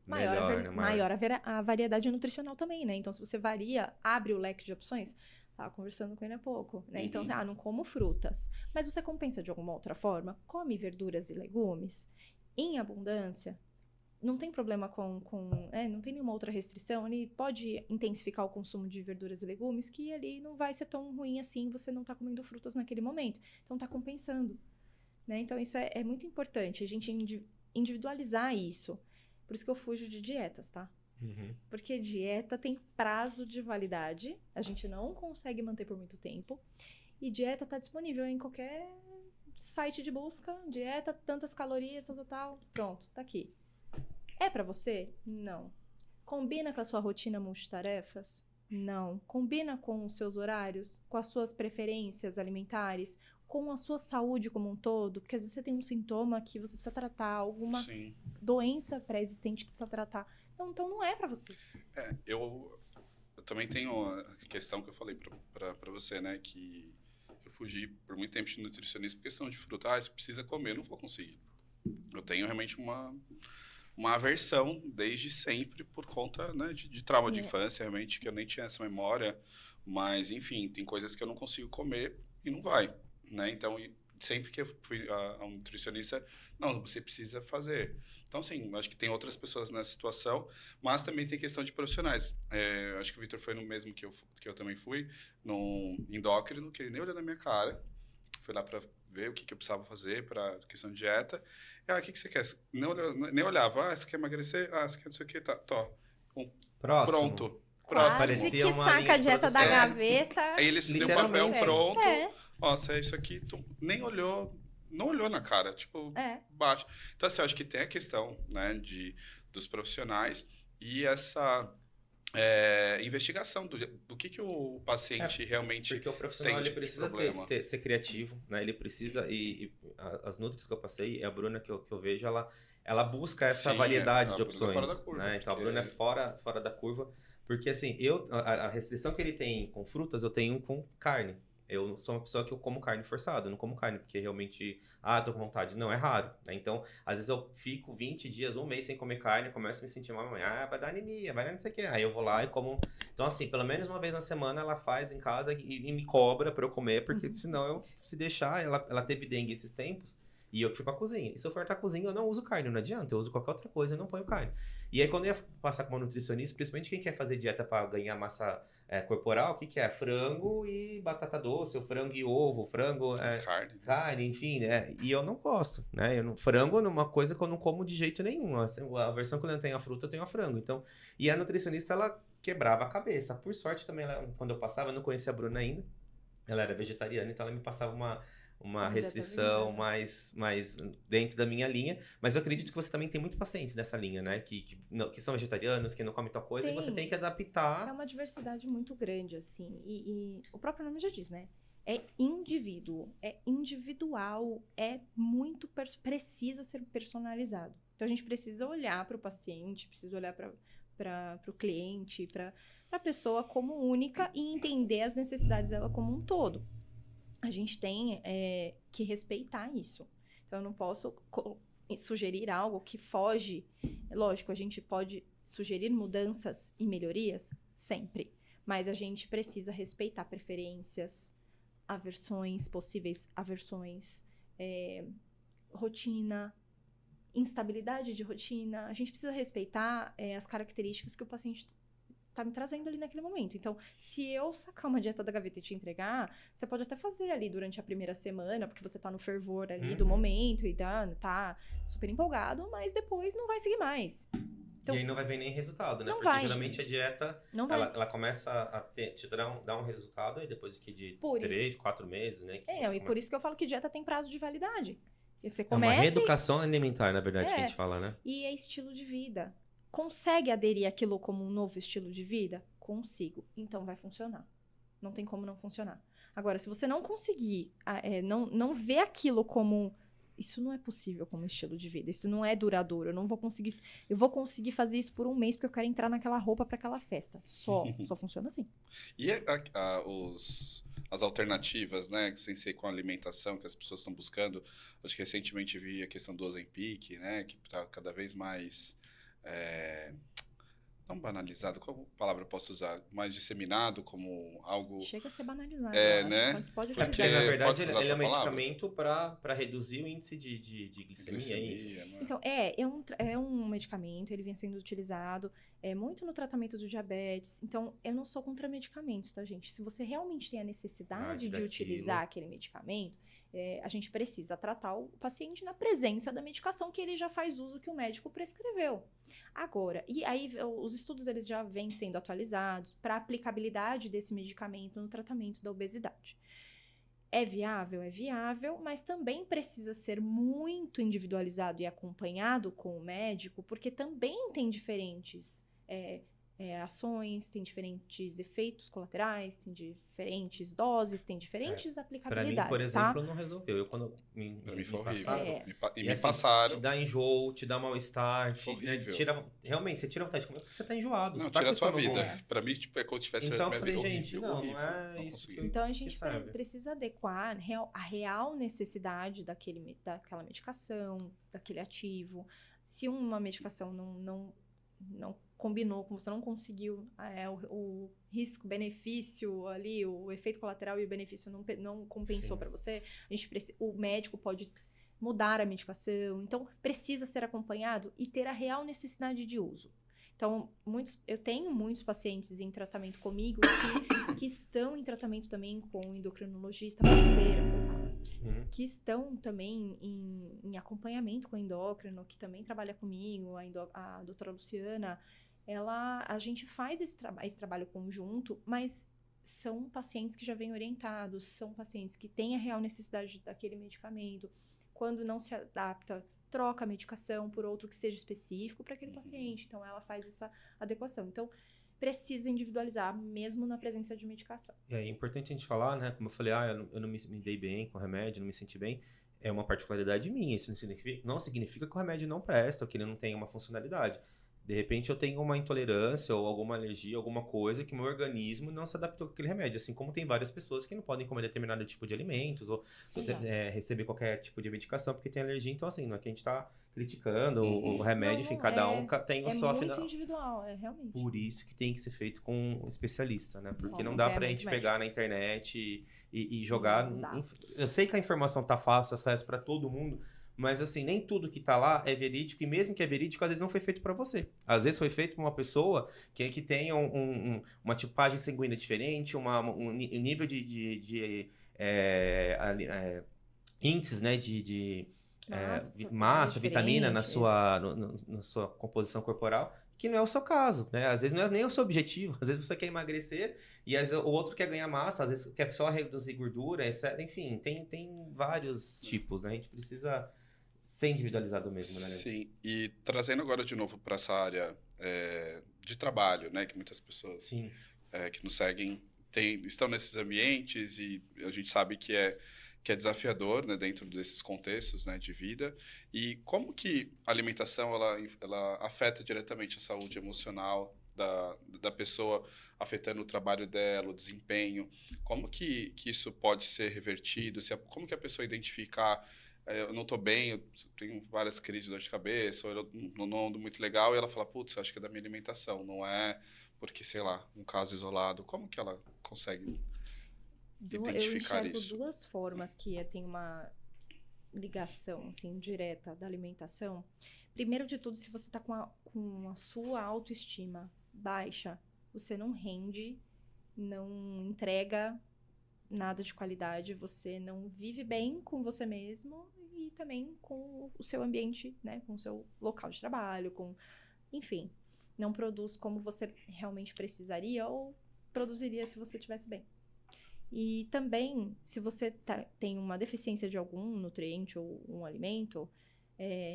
melhor, né? Maior a variedade nutricional também, né? Então, se você abre o leque de opções... Estava conversando com ele há pouco, né? Então, não como frutas. Mas você compensa de alguma outra forma? Come verduras e legumes em abundância. não tem problema não tem nenhuma outra restrição, ele pode intensificar o consumo de verduras e legumes, que ali não vai ser tão ruim assim, você não tá comendo frutas naquele momento. Então tá compensando, né? Então isso é muito importante, a gente individualizar isso. Por isso que eu fujo de dietas, tá? Porque dieta tem prazo de validade, a gente não consegue manter por muito tempo, e dieta tá disponível em qualquer site de busca, dieta, tantas calorias, tal, pronto, tá aqui. É pra você? Não. Combina com a sua rotina multitarefas? Não. Combina com os seus horários, com as suas preferências alimentares, com a sua saúde como um todo? Porque às vezes você tem um sintoma que você precisa tratar, alguma doença pré-existente que precisa tratar. Então não é pra você. Eu também tenho a questão que eu falei pra você, né? Que eu fugi por muito tempo de nutricionista por questão de fruta. Você precisa comer, não vou conseguir. Eu tenho realmente uma aversão desde sempre por conta, né, de trauma de infância, realmente, que eu nem tinha essa memória. Mas, enfim, tem coisas que eu não consigo comer e não vai, né? Então, sempre que eu fui a um nutricionista, não, você precisa fazer. Então, sim, acho que tem outras pessoas nessa situação, mas também tem questão de profissionais. Acho que o Vitor foi no mesmo que eu também fui, no endócrino, que ele nem olhou na minha cara. Fui lá para ver o que eu precisava fazer para questão de dieta. O que você quer? Nem olhava. Você quer emagrecer? Você quer não sei o que, tá. Próximo. Pronto. Quase Parecia que uma saca linha a de dieta da produção. gaveta. Aí ele deu o papel Literalmente. pronto. É. Ó, se é isso aqui, tu nem olhou, não olhou na cara, tipo, bate. Então, assim, eu acho que tem a questão, né, dos profissionais e essa investigação do que o paciente realmente porque o profissional tem ele de precisa problema. ser criativo, né? Ele precisa, as nutris que eu passei, a Bruna que eu vejo, ela busca essa Sim, variedade a de Bruna é opções. fora da curva, Né? Então a porque- Bruna é fora da curva, porque assim, a restrição que ele tem com frutas, eu tenho com carne. Eu sou uma pessoa que eu como carne forçada, eu não como carne porque realmente, tô com vontade. Não, é raro, né? Então, às vezes eu fico 20 dias, um mês sem comer carne, começo a me sentir mal, vai dar anemia, vai dar não sei o quê. Aí eu vou lá e como. Então, assim, pelo menos uma vez na semana ela faz em casa e me cobra pra eu comer, porque senão eu, se deixar, ela teve dengue esses tempos. E eu que fui pra cozinha. E se eu for pra cozinha, eu não uso carne, não adianta. Eu uso qualquer outra coisa, eu não ponho carne. E aí, quando eu ia passar com uma nutricionista, principalmente quem quer fazer dieta pra ganhar massa corporal, o que é? Frango e batata doce, ou frango e ovo, frango... carne, enfim, né? E eu não gosto, né? Frango é uma coisa que eu não como de jeito nenhum. A versão que eu não tenho a fruta, eu tenho a frango. Então, e a nutricionista, ela quebrava a cabeça. Por sorte, também, quando eu passava, eu não conhecia a Bruna ainda. Ela era vegetariana, então ela me passava uma restrição mais dentro da minha linha, mas eu acredito que você também tem muitos pacientes nessa linha, né? Que são vegetarianos, que não comem tal coisa, e você tem que adaptar. É uma diversidade muito grande, assim. E o próprio nome já diz, né? É indivíduo, é individual, precisa ser personalizado. Então a gente precisa olhar para o paciente, precisa olhar para o cliente, para a pessoa como única e entender as necessidades dela como um todo. A gente tem que respeitar isso. Então, eu não posso sugerir algo que foge. Lógico, a gente pode sugerir mudanças e melhorias sempre, mas a gente precisa respeitar preferências, possíveis aversões, rotina, instabilidade de rotina. A gente precisa respeitar as características que o paciente tá me trazendo ali naquele momento. Então, se eu sacar uma dieta da gaveta e te entregar, você pode até fazer ali durante a primeira semana, porque você tá no fervor ali do momento e tá super empolgado, mas depois não vai seguir mais. Então, e aí não vai ver nem resultado, né? Não Porque vai. geralmente a dieta, ela começa a te dar um resultado, e depois de 3, 4 meses, né? Por isso que eu falo que dieta tem prazo de validade. E você É uma começa reeducação alimentar, na verdade, que a gente fala, né? E é estilo de vida. Consegue aderir aquilo como um novo estilo de vida? Consigo. Então vai funcionar. Não tem como não funcionar. Agora, se você não conseguir, não ver aquilo como... Isso não é possível como estilo de vida. Isso não é duradouro. Eu vou conseguir fazer isso por um mês porque eu quero entrar naquela roupa para aquela festa. Só funciona assim. E as alternativas, né, sem ser com a alimentação que as pessoas estão buscando? Acho que recentemente vi a questão do Ozempic, né, que está cada vez mais... não banalizado, qual palavra eu posso usar? Mais disseminado como algo... Chega a ser banalizado. É, eu acho. né? Pode Porque, utilizar. Porque na verdade, pode-se usar ele é um essa palavra? medicamento para reduzir o índice de glicemia, é isso? Glicemia, né? Então, é um medicamento, ele vem sendo utilizado muito no tratamento do diabetes. Então, eu não sou contra medicamentos, tá, gente? Se você realmente tem a necessidade de daquilo. utilizar aquele medicamento, a gente precisa tratar o paciente na presença da medicação que ele já faz uso que o médico prescreveu. Agora, e aí os estudos eles já vêm sendo atualizados para a aplicabilidade desse medicamento no tratamento da obesidade. É viável, mas também precisa ser muito individualizado e acompanhado com o médico, porque também tem diferentes ações, tem diferentes efeitos colaterais, tem diferentes doses, tem diferentes Para aplicabilidades, mim, por tá? exemplo, não resolveu. Eu quando Pra mim foi horrível. passaram, E e me assim, passaram. te dá enjoo, te dá mal-estar, Horrível. realmente, você tira vontade de comer porque você tá enjoado. Não, você tá tira com a sua estômago vida. ruim. Pra mim, tipo, é como se tivesse Então eu minha falei, vida gente, horrível, não horrível. é Não isso consegui. que eu... Então, a gente serve. precisa adequar a real necessidade daquela medicação, daquele ativo. Se uma medicação não combinou com você, não conseguiu o risco-benefício ali, o efeito colateral e o benefício não compensou Sim. para você, o médico pode mudar a medicação. Então, precisa ser acompanhado e ter a real necessidade de uso. Então, eu tenho muitos pacientes em tratamento comigo que estão em tratamento também com o endocrinologista parceira, que estão também em acompanhamento com o endócrino, que também trabalha comigo, a doutora Luciana. A gente faz esse trabalho conjunto, mas são pacientes que já vêm orientados, são pacientes que têm a real necessidade daquele medicamento. Quando não se adapta, troca a medicação por outro que seja específico para aquele paciente. Então, ela faz essa adequação. Então, precisa individualizar, mesmo na presença de medicação. É importante a gente falar, né? Como eu falei, eu não me dei bem com o remédio, não me senti bem. É uma particularidade minha. Isso não significa que o remédio não presta ou que ele não tenha uma funcionalidade. De repente eu tenho uma intolerância ou alguma alergia, alguma coisa que meu organismo não se adaptou com aquele remédio. Assim como tem várias pessoas que não podem comer determinado tipo de alimentos ou receber qualquer tipo de medicação porque tem alergia. Então, assim, não é que a gente está criticando o remédio, enfim, cada um tem o seu muito individual, realmente. Por isso que tem que ser feito com um especialista, né? Porque Bom, não dá pra gente pegar na internet e jogar. Não dá. Eu sei que a informação tá fácil, acesso pra todo mundo, mas assim, nem tudo que tá lá é verídico, e mesmo que é verídico, às vezes não foi feito pra você. Às vezes foi feito pra uma pessoa que tenha uma tipagem sanguínea diferente, um nível de índices, né, de massa, vitamina na sua composição corporal, que não é o seu caso, né? Às vezes não é nem o seu objetivo, às vezes você quer emagrecer e às vezes o outro quer ganhar massa, às vezes quer só reduzir gordura, enfim, tem vários tipos, né? A gente precisa ser individualizado mesmo, né? Sim, e trazendo agora de novo para essa área de trabalho, né? Que muitas pessoas Sim. Que nos seguem estão nesses ambientes e a gente sabe que é desafiador, né, dentro desses contextos, né, de vida. E como que a alimentação ela afeta diretamente a saúde emocional da pessoa, afetando o trabalho dela, o desempenho? Como que isso pode ser revertido? Como que a pessoa identificar eu não estou bem, eu tenho várias crises de dor de cabeça, ou eu não ando muito legal, e ela fala, putz, acho que é da minha alimentação, não é porque, sei lá, um caso isolado. Como que ela consegue identificar eu isso? enxergo duas formas que tem uma ligação, assim, direta da alimentação. Primeiro de tudo, se você está com a sua autoestima baixa, você não rende, não entrega nada de qualidade, você não vive bem com você mesmo e também com o seu ambiente, né, com o seu local de trabalho, enfim, não produz como você realmente precisaria ou produziria se você estivesse bem. E também, se você tem uma deficiência de algum nutriente ou um alimento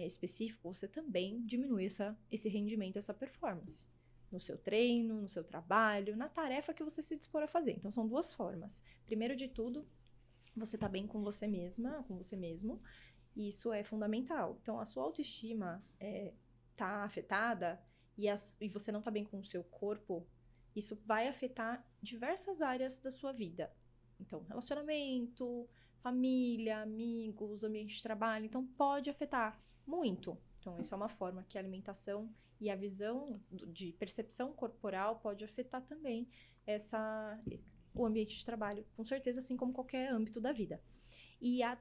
específico, você também diminui esse rendimento, essa performance. No seu treino, no seu trabalho, na tarefa que você se dispor a fazer. Então, são duas formas. Primeiro de tudo, você tá bem com você mesma, com você mesmo, e isso é fundamental. Então, a sua autoestima tá afetada e você não tá bem com o seu corpo, isso vai afetar diversas áreas da sua vida. Então, relacionamento, família, amigos, ambiente de trabalho. Então, pode afetar muito Então, essa é uma forma que a alimentação e a visão de percepção corporal pode afetar também o ambiente de trabalho, com certeza, assim como qualquer âmbito da vida. E a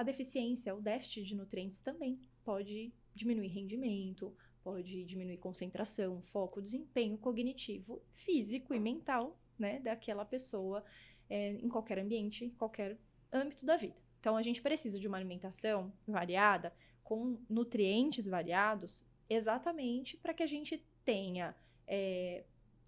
deficiência, o déficit de nutrientes também pode diminuir rendimento, pode diminuir concentração, foco, desempenho cognitivo, físico e mental, né, daquela pessoa em qualquer ambiente, qualquer âmbito da vida. Então, a gente precisa de uma alimentação variada, com nutrientes variados, exatamente para que a gente tenha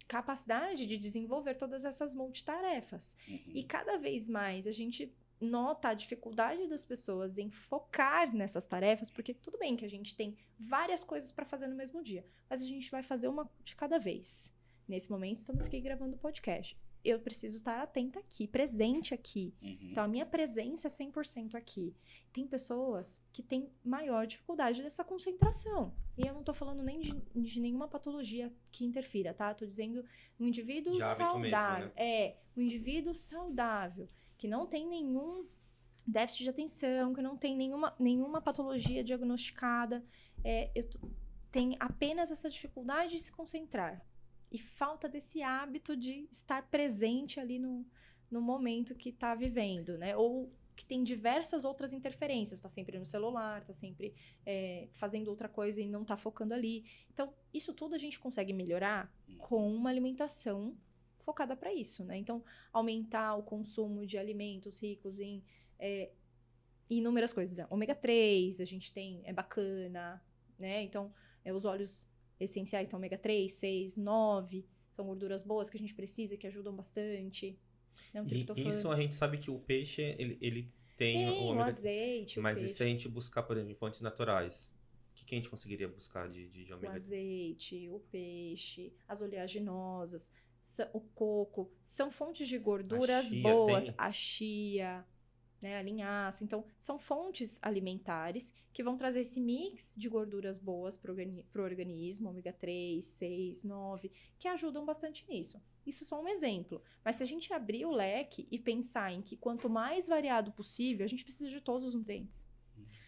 capacidade de desenvolver todas essas multitarefas. E cada vez mais a gente nota a dificuldade das pessoas em focar nessas tarefas, porque tudo bem que a gente tem várias coisas para fazer no mesmo dia, mas a gente vai fazer uma de cada vez. Nesse momento, estamos aqui gravando o podcast. Eu preciso estar atenta aqui, presente aqui. Então, a minha presença é 100% aqui. Tem pessoas que têm maior dificuldade dessa concentração. E eu não tô falando nem de nenhuma patologia que interfira, tá? Tô dizendo um indivíduo saudável. Mesmo, né? Um indivíduo saudável, que não tem nenhum déficit de atenção, que não tem nenhuma patologia diagnosticada. Tem apenas essa dificuldade de se concentrar. E falta desse hábito de estar presente ali no momento que está vivendo, né? Ou que tem diversas outras interferências. Está sempre no celular, está sempre fazendo outra coisa e não está focando ali. Então, isso tudo a gente consegue melhorar com uma alimentação focada para isso, né? Então, aumentar o consumo de alimentos ricos em inúmeras coisas. Ômega 3, a gente tem, é bacana, né? Então, os óleos essenciais, então ômega 3, 6, 9, são gorduras boas que a gente precisa, que ajudam bastante. Né? E isso a gente sabe que o peixe, ele tem o ômega... azeite, mas peixe. E se a gente buscar, por exemplo, fontes naturais, o que a gente conseguiria buscar de ômega 3? O azeite, o peixe, as oleaginosas, o coco, são fontes de gorduras boas. A chia, né, a linhaça. Então, são fontes alimentares que vão trazer esse mix de gorduras boas para o organismo, ômega 3, 6, 9, que ajudam bastante nisso. Isso é só um exemplo. Mas se a gente abrir o leque e pensar em que quanto mais variado possível, a gente precisa de todos os nutrientes.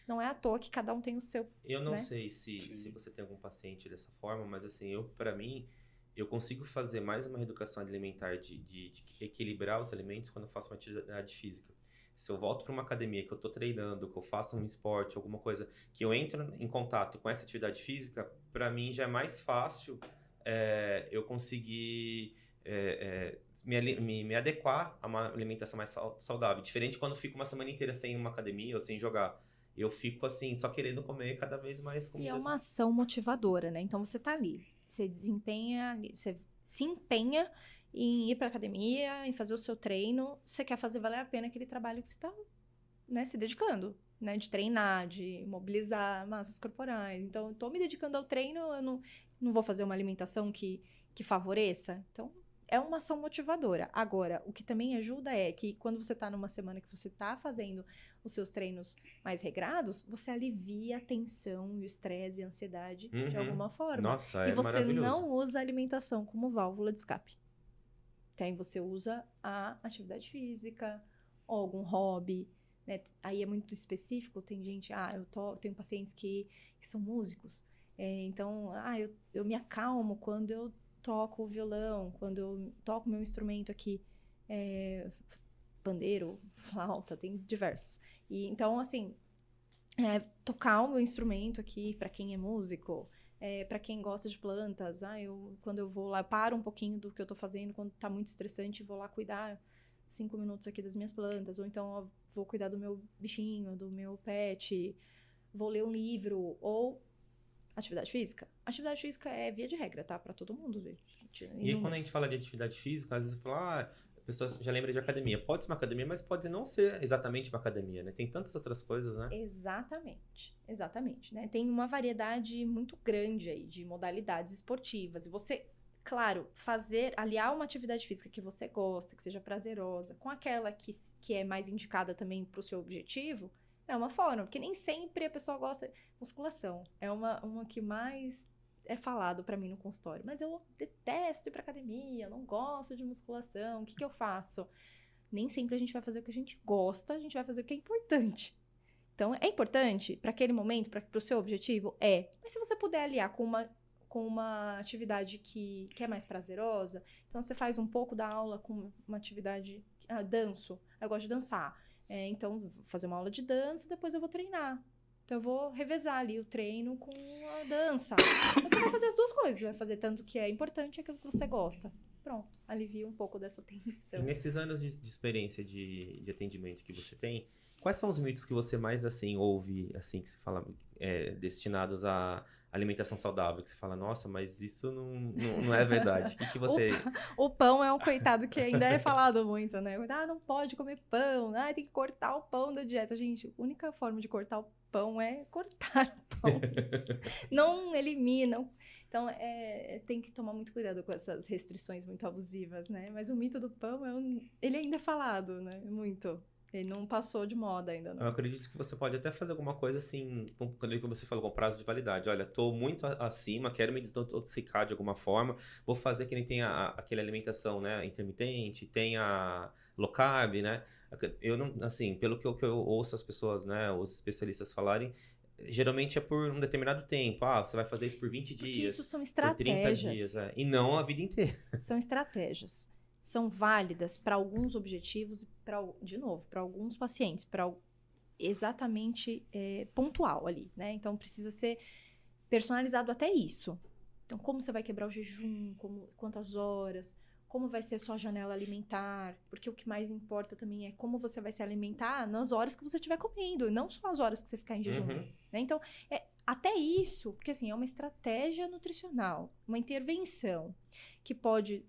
Não é à toa que cada um tem o seu. Eu não sei se você tem algum paciente dessa forma, mas assim, para mim, eu consigo fazer mais uma reeducação alimentar de equilibrar os alimentos quando eu faço uma atividade física. Se eu volto para uma academia, que eu estou treinando, que eu faço um esporte, alguma coisa, que eu entro em contato com essa atividade física, para mim já é mais fácil eu conseguir me adequar a uma alimentação mais saudável. Diferente quando eu fico uma semana inteira sem uma academia ou sem jogar. Eu fico assim, só querendo comer cada vez mais comida. E é uma ação motivadora, né? Então você tá ali, você se empenha em ir para academia, em fazer o seu treino, você quer fazer valer a pena aquele trabalho que você está, né, se dedicando, né, de treinar, de mobilizar massas corporais. Então, eu estou me dedicando ao treino, eu não vou fazer uma alimentação que favoreça. Então, é uma ação motivadora. Agora, o que também ajuda é que quando você está numa semana que você está fazendo os seus treinos mais regrados, você alivia a tensão, o estresse e a ansiedade de alguma forma. Nossa, e você maravilhoso. não usa a alimentação como válvula de escape. Então, você usa a atividade física ou algum hobby, né? Aí é muito específico, tem gente... tenho pacientes que são músicos. Então, eu me acalmo quando eu toco o violão, quando eu toco meu instrumento aqui. Pandeiro, flauta, tem diversos. E, então, assim, tocar o meu instrumento aqui, para quem é músico... para quem gosta de plantas, quando eu vou lá, paro um pouquinho do que eu tô fazendo, quando tá muito estressante, vou lá cuidar 5 minutos aqui das minhas plantas, ou então eu vou cuidar do meu bichinho, do meu pet, vou ler um livro, ou atividade física. Atividade física é via de regra, tá? Pra todo mundo. E quando a gente fala de atividade física, às vezes eu falo, a pessoa já lembra de academia. Pode ser uma academia, mas pode não ser exatamente uma academia, né? Tem tantas outras coisas, né? Exatamente, né? Tem uma variedade muito grande aí de modalidades esportivas. E você, claro, aliar uma atividade física que você gosta, que seja prazerosa, com aquela que é mais indicada também pro seu objetivo, é uma forma. Porque nem sempre a pessoa gosta de musculação. É uma que mais é falado pra mim no consultório, mas eu detesto ir pra academia, eu não gosto de musculação, o que eu faço? Nem sempre a gente vai fazer o que a gente gosta, a gente vai fazer o que é importante. Então, é importante para aquele momento, para o seu objetivo? Mas se você puder aliar com uma atividade que é mais prazerosa, então você faz um pouco da aula com uma atividade... danço. Eu gosto de dançar. Então, vou fazer uma aula de dança, depois eu vou treinar. Então, eu vou revezar ali o treino com a dança. Você vai fazer as duas coisas. Vai fazer tanto que é importante e aquilo que você gosta. Pronto, alivia um pouco dessa tensão. E nesses anos de experiência de atendimento que você tem, quais são os mitos que você mais, assim, ouve, assim, que se fala, destinados à alimentação saudável? Que você fala, nossa, mas isso não é verdade. O que você... O pão é um coitado que ainda é falado muito, né? Não pode comer pão. Tem que cortar o pão da dieta. Gente, a única forma de cortar o pão é cortar o pão. Não elimina. Então, tem que tomar muito cuidado com essas restrições muito abusivas, né? Mas o mito do pão, ele ainda é falado, né? Muito. Ele não passou de moda ainda, não. Eu acredito que você pode até fazer alguma coisa assim, quando você falou com prazo de validade. Olha, tô muito acima, quero me desintoxicar de alguma forma, vou fazer que nem tem aquela alimentação, né, intermitente, tem a low carb, né? Eu não, assim, pelo que eu ouço as pessoas, né, os especialistas falarem, geralmente é por um determinado tempo. Você vai fazer isso por 20 Porque dias, isso são por 30 estratégias. dias, e não a vida inteira. São estratégias. São válidas para alguns objetivos e, de novo, para alguns pacientes, para exatamente pontual ali, né? Então, precisa ser personalizado até isso. Então, como você vai quebrar o jejum, quantas horas, como vai ser a sua janela alimentar, porque o que mais importa também é como você vai se alimentar nas horas que você estiver comendo, e não só as horas que você ficar em jejum, né? Então, até isso, porque assim, é uma estratégia nutricional, uma intervenção que pode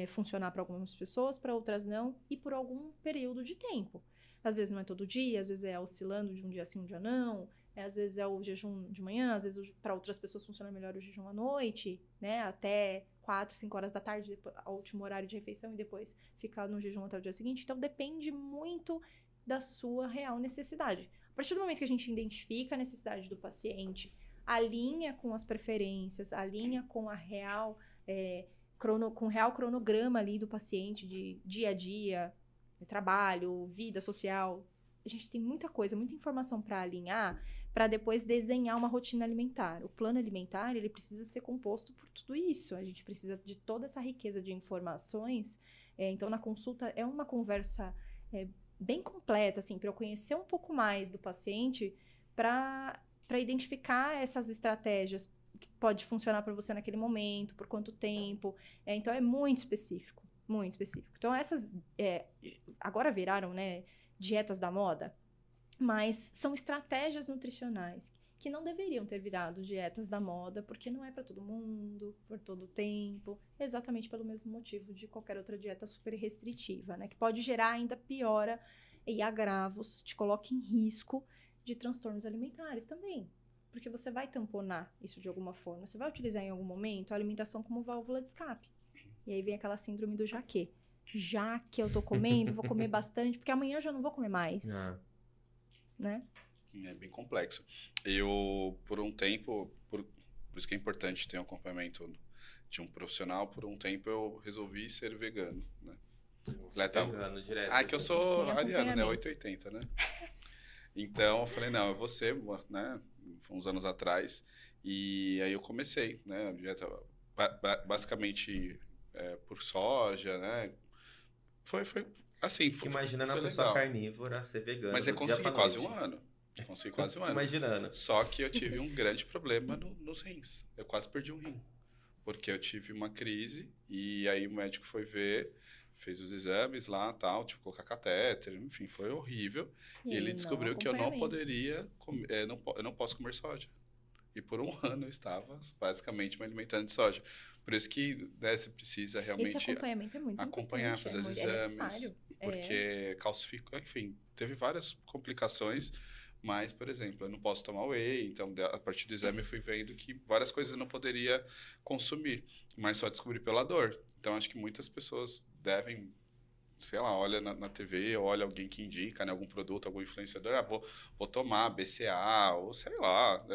funcionar para algumas pessoas, para outras não, e por algum período de tempo. Às vezes não é todo dia, às vezes é oscilando de um dia sim, um dia não, às vezes é o jejum de manhã, às vezes para outras pessoas funciona melhor o jejum à noite, né, até 4, 5 horas da tarde, ao último horário de refeição, e depois ficar no jejum até o dia seguinte. Então, depende muito da sua real necessidade. A partir do momento que a gente identifica a necessidade do paciente, alinha com as preferências, alinha com a real... com o real cronograma ali do paciente, de dia a dia, trabalho, vida social. A gente tem muita coisa, muita informação para alinhar, para depois desenhar uma rotina alimentar. O plano alimentar, ele precisa ser composto por tudo isso. A gente precisa de toda essa riqueza de informações. Então, na consulta, é uma conversa bem completa, assim, para eu conhecer um pouco mais do paciente, para identificar essas estratégias que pode funcionar para você naquele momento, por quanto tempo. Então, é muito específico, muito específico. Então, essas agora viraram, né, dietas da moda, mas são estratégias nutricionais que não deveriam ter virado dietas da moda, porque não é para todo mundo, por todo tempo, exatamente pelo mesmo motivo de qualquer outra dieta super restritiva, né, que pode gerar ainda piora e agravos, te coloca em risco de transtornos alimentares também. Porque você vai tamponar isso de alguma forma. Você vai utilizar em algum momento a alimentação como válvula de escape. E aí vem aquela síndrome do jaquê. Já que eu tô comendo, vou comer bastante, porque amanhã eu já não vou comer mais. Né? É bem complexo. Eu, por um tempo, por isso que é importante ter um acompanhamento de um profissional, por um tempo eu resolvi ser vegano, né? Vegano direto. Que eu sou ariano, né? 880, né? Então, eu falei, não, eu vou ser, né? Uns anos atrás. E aí eu comecei, né? A dieta basicamente por soja, né? Foi assim. Imaginando a pessoa carnívora ser vegana. Mas eu consegui quase um ano. Imaginando. Só que eu tive um grande problema nos rins. Eu quase perdi um rim. Porque eu tive uma crise e aí o médico foi ver, fez os exames lá, tal, tipo, colocar catéter, enfim, foi horrível. E ele descobriu que eu não poderia, eu não posso comer soja. E por um ano eu estava basicamente me alimentando de soja. Por isso que, né, você precisa realmente esse acompanhamento é muito acompanhar, fazer os exames, porque calcifica, enfim, teve várias complicações. Mas, por exemplo, eu não posso tomar whey, então a partir do exame eu fui vendo que várias coisas eu não poderia consumir, mas só descobri pela dor. Então, acho que muitas pessoas devem, sei lá, olha na TV, olha alguém que indica, né, algum produto, algum influenciador, vou tomar BCA, ou sei lá.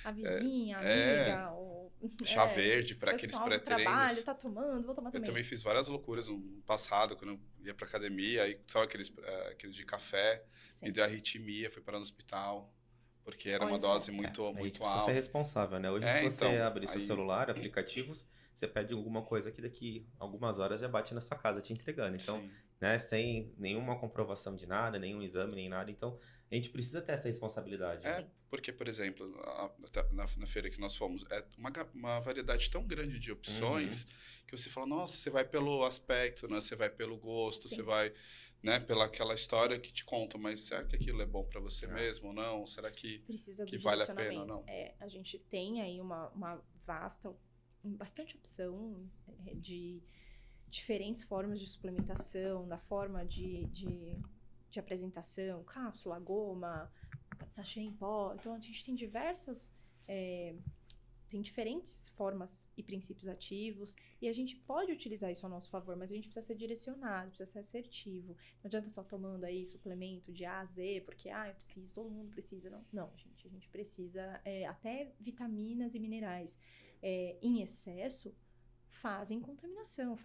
A vizinha, a amiga, ou... Chá verde para aqueles pré-treinos. Trabalho, tá tomando, vou tomar também. Eu também fiz várias loucuras no passado, quando eu ia pra academia, aí só aqueles de café, me deu arritmia, fui parar no hospital. Porque era Olha uma só. dose muito, A gente muito precisa ser alta. responsável, né? Hoje, É, se você então, abrir seu aí- celular, aplicativos, você pede alguma coisa que daqui algumas horas já bate na sua casa te entregando. Então, Sim. né, sem nenhuma comprovação de nada, nenhum exame, nem nada. Então, a gente precisa ter essa responsabilidade. É, Sim. porque, por exemplo, na feira que nós fomos, é uma variedade tão grande de opções que você fala, nossa, você vai pelo aspecto, né? Você vai pelo gosto, Sim. você vai, né, pela aquela história que te conta, mas será que aquilo é bom para você É. mesmo ou não? Será que Precisa do que vale a pena ou direcionamento. não? A gente tem aí uma bastante opção de diferentes formas de suplementação, da forma de apresentação, cápsula, goma, sachê em pó. Então, a gente tem tem diferentes formas e princípios ativos e a gente pode utilizar isso a nosso favor, mas a gente precisa ser direcionado, precisa ser assertivo. Não adianta só tomando aí suplemento de A a Z, porque, eu preciso, todo mundo precisa. Não, gente, a gente precisa até vitaminas e minerais em excesso fazem contaminação,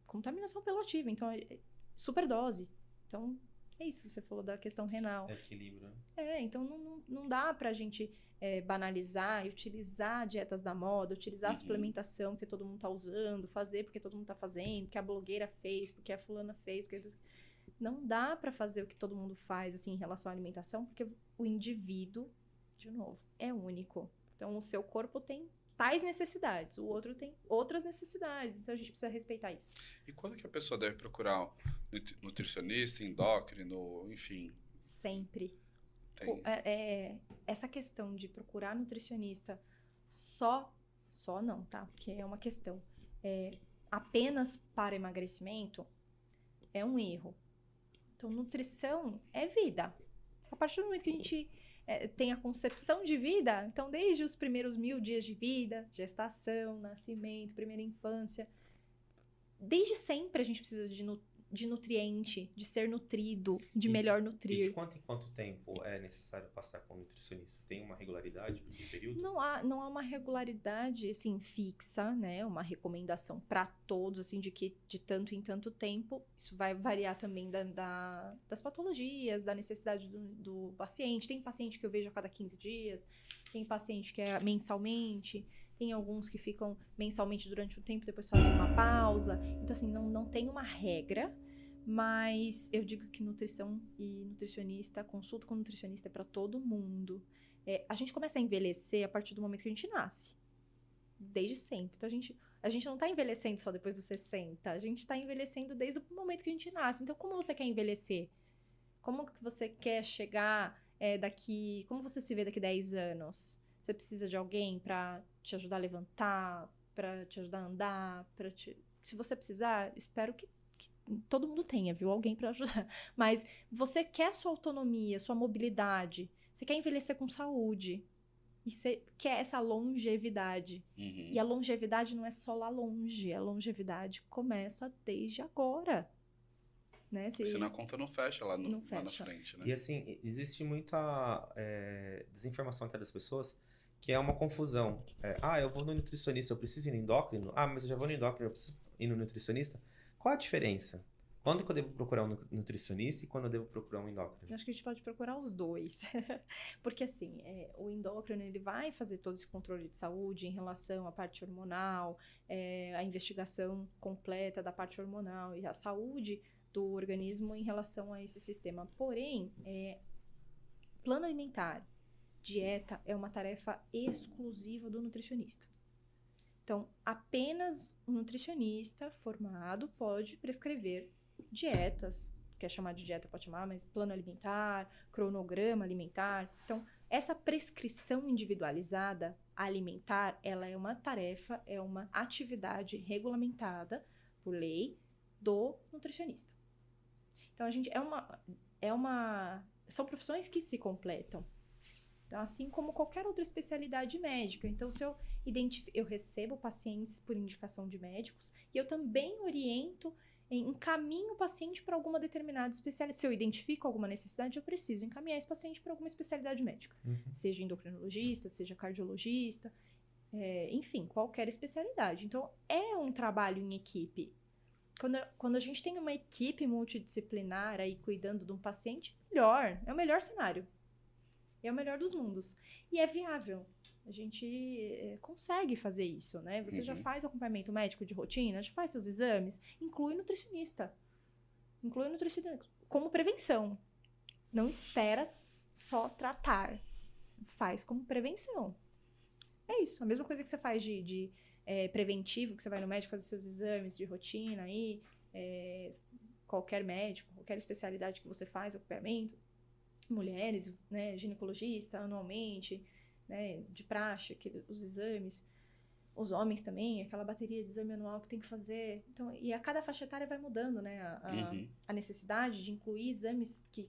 contaminação pelo ativo, então superdose. Então, é isso, você falou da questão renal. É equilíbrio. Né? Então não dá pra gente banalizar e utilizar dietas da moda, utilizar a Uhum. suplementação que todo mundo tá usando, fazer porque todo mundo tá fazendo, que a blogueira fez, porque a fulana fez, porque... Não dá pra fazer o que todo mundo faz, assim, em relação à alimentação, porque o indivíduo, de novo, é único. Então, o seu corpo tem tais necessidades, o outro tem outras necessidades, então a gente precisa respeitar isso. E quando que a pessoa deve procurar um nutricionista, endócrino, enfim? Sempre. Tem... Essa questão de procurar nutricionista só não, tá? Porque é uma questão. Apenas para emagrecimento é um erro. Então, nutrição é vida. A partir do momento que a gente tem a concepção de vida, então desde os primeiros 1000 dias de vida, gestação, nascimento, primeira infância, desde sempre a gente precisa de nutriente, de ser nutrido, de melhor E de nutrir. quanto em quanto tempo é necessário passar com o nutricionista? Tem uma regularidade de período? Não há uma regularidade, assim, fixa, né? Uma recomendação para todos, assim, de que de tanto em tanto tempo. Isso vai variar também das patologias, da necessidade do paciente. Tem paciente que eu vejo a cada 15 dias, tem paciente que é mensalmente, tem alguns que ficam mensalmente durante um tempo, depois fazem uma pausa. Então, assim, não tem uma regra, mas eu digo que nutrição e nutricionista, consulta com nutricionista é para todo mundo. A gente começa a envelhecer a partir do momento que a gente nasce. Desde sempre. Então, a gente não está envelhecendo só depois dos 60. A gente está envelhecendo desde o momento que a gente nasce. Então, como você quer envelhecer? Como que você quer chegar como você se vê daqui 10 anos? Você precisa de alguém para te ajudar a levantar, para te ajudar a andar, se você precisar, espero que todo mundo tenha, viu? Alguém para ajudar. Mas você quer sua autonomia, sua mobilidade. Você quer envelhecer com saúde. E você quer essa longevidade. Uhum. E a longevidade não é só lá longe. A longevidade começa desde agora. Né? Senão a conta não fecha lá na fecha. frente, né? E assim, existe muita desinformação até das pessoas, que é uma confusão. Eu vou no nutricionista, eu preciso ir no endócrino? Mas eu já vou no endócrino, eu preciso ir no nutricionista? Qual a diferença? Quando que eu devo procurar um nutricionista e quando eu devo procurar um endócrino? Eu acho que a gente pode procurar os dois. Porque assim, o endócrino ele vai fazer todo esse controle de saúde em relação à parte hormonal, a investigação completa da parte hormonal e a saúde do organismo em relação a esse sistema. Porém, plano alimentar, dieta é uma tarefa exclusiva do nutricionista. Então, apenas um nutricionista formado pode prescrever dietas, quer chamar de dieta, pode chamar, mas plano alimentar, cronograma alimentar. Então, essa prescrição individualizada alimentar, ela é uma tarefa, é uma atividade regulamentada por lei do nutricionista. Então, a gente são profissões que se completam. Então, assim como qualquer outra especialidade médica. Então, se eu recebo pacientes por indicação de médicos e eu também oriento, encaminho o paciente para alguma determinada especialidade. Se eu identifico alguma necessidade, eu preciso encaminhar esse paciente para alguma especialidade médica. Uhum. Seja endocrinologista, seja cardiologista, enfim, qualquer especialidade. Então, é um trabalho em equipe. Quando a gente tem uma equipe multidisciplinar aí cuidando de um paciente, é o melhor cenário. E é o melhor dos mundos. E é viável. A gente consegue fazer isso, né? Você já faz o acompanhamento médico de rotina, já faz seus exames, inclui nutricionista. Inclui nutricionista como prevenção. Não espera só tratar. Faz como prevenção. É isso. A mesma coisa que você faz de preventivo, que você vai no médico fazer seus exames de rotina aí, qualquer médico, qualquer especialidade que você faz, acompanhamento, mulheres, né, ginecologista anualmente, né, de praxe, os exames, os homens também, aquela bateria de exame anual que tem que fazer. Então, e a cada faixa etária vai mudando, né, a necessidade de incluir exames que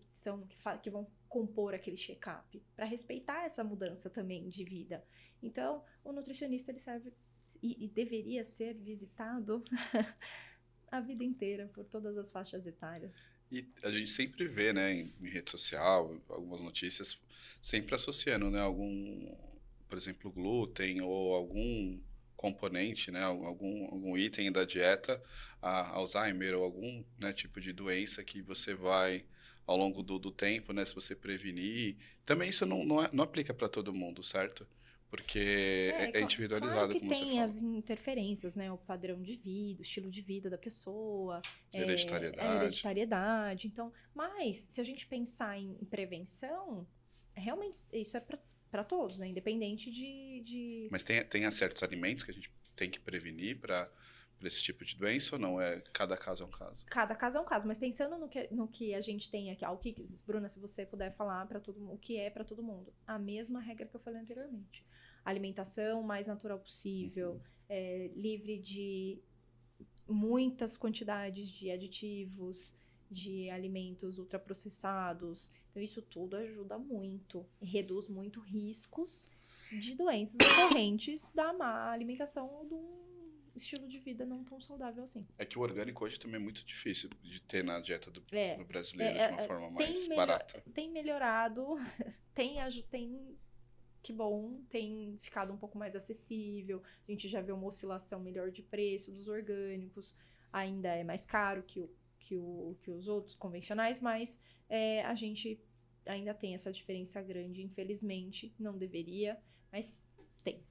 vão compor aquele check-up, para respeitar essa mudança também de vida. Então, o nutricionista ele serve e deveria ser visitado a vida inteira por todas as faixas etárias. E a gente sempre vê, né, em rede social, algumas notícias, sempre associando, né, por exemplo, glúten ou algum componente, né, algum item da dieta a Alzheimer ou algum, né, tipo de doença que você vai, ao longo do tempo, né, se você prevenir. Também isso não aplica para todo mundo, certo? Porque é individualizado, claro que como você tem fala. as interferências, né? O padrão de vida, o estilo de vida da pessoa, Hereditariedade. a hereditariedade. Então, mas se a gente pensar em prevenção, realmente isso é para todos, né? Independente de... Mas tem certos alimentos que a gente tem que prevenir para esse tipo de doença ou não? Cada caso é um caso? Cada caso é um caso, mas pensando no que a gente tem aqui, Bruna, se você puder falar para todo mundo, o que é para todo mundo, a mesma regra que eu falei anteriormente. Alimentação mais natural possível, livre de muitas quantidades de aditivos, de alimentos ultraprocessados. Então, isso tudo ajuda muito e reduz muito riscos de doenças decorrentes da má alimentação ou do estilo de vida não tão saudável assim. É que o orgânico hoje também é muito difícil de ter na dieta do brasileiro de uma forma mais barata. Tem melhorado, que bom, tem ficado um pouco mais acessível. A gente já vê uma oscilação melhor de preço dos orgânicos. Ainda é mais caro que os outros convencionais, mas a gente ainda tem essa diferença grande, infelizmente. Não deveria, mas tem.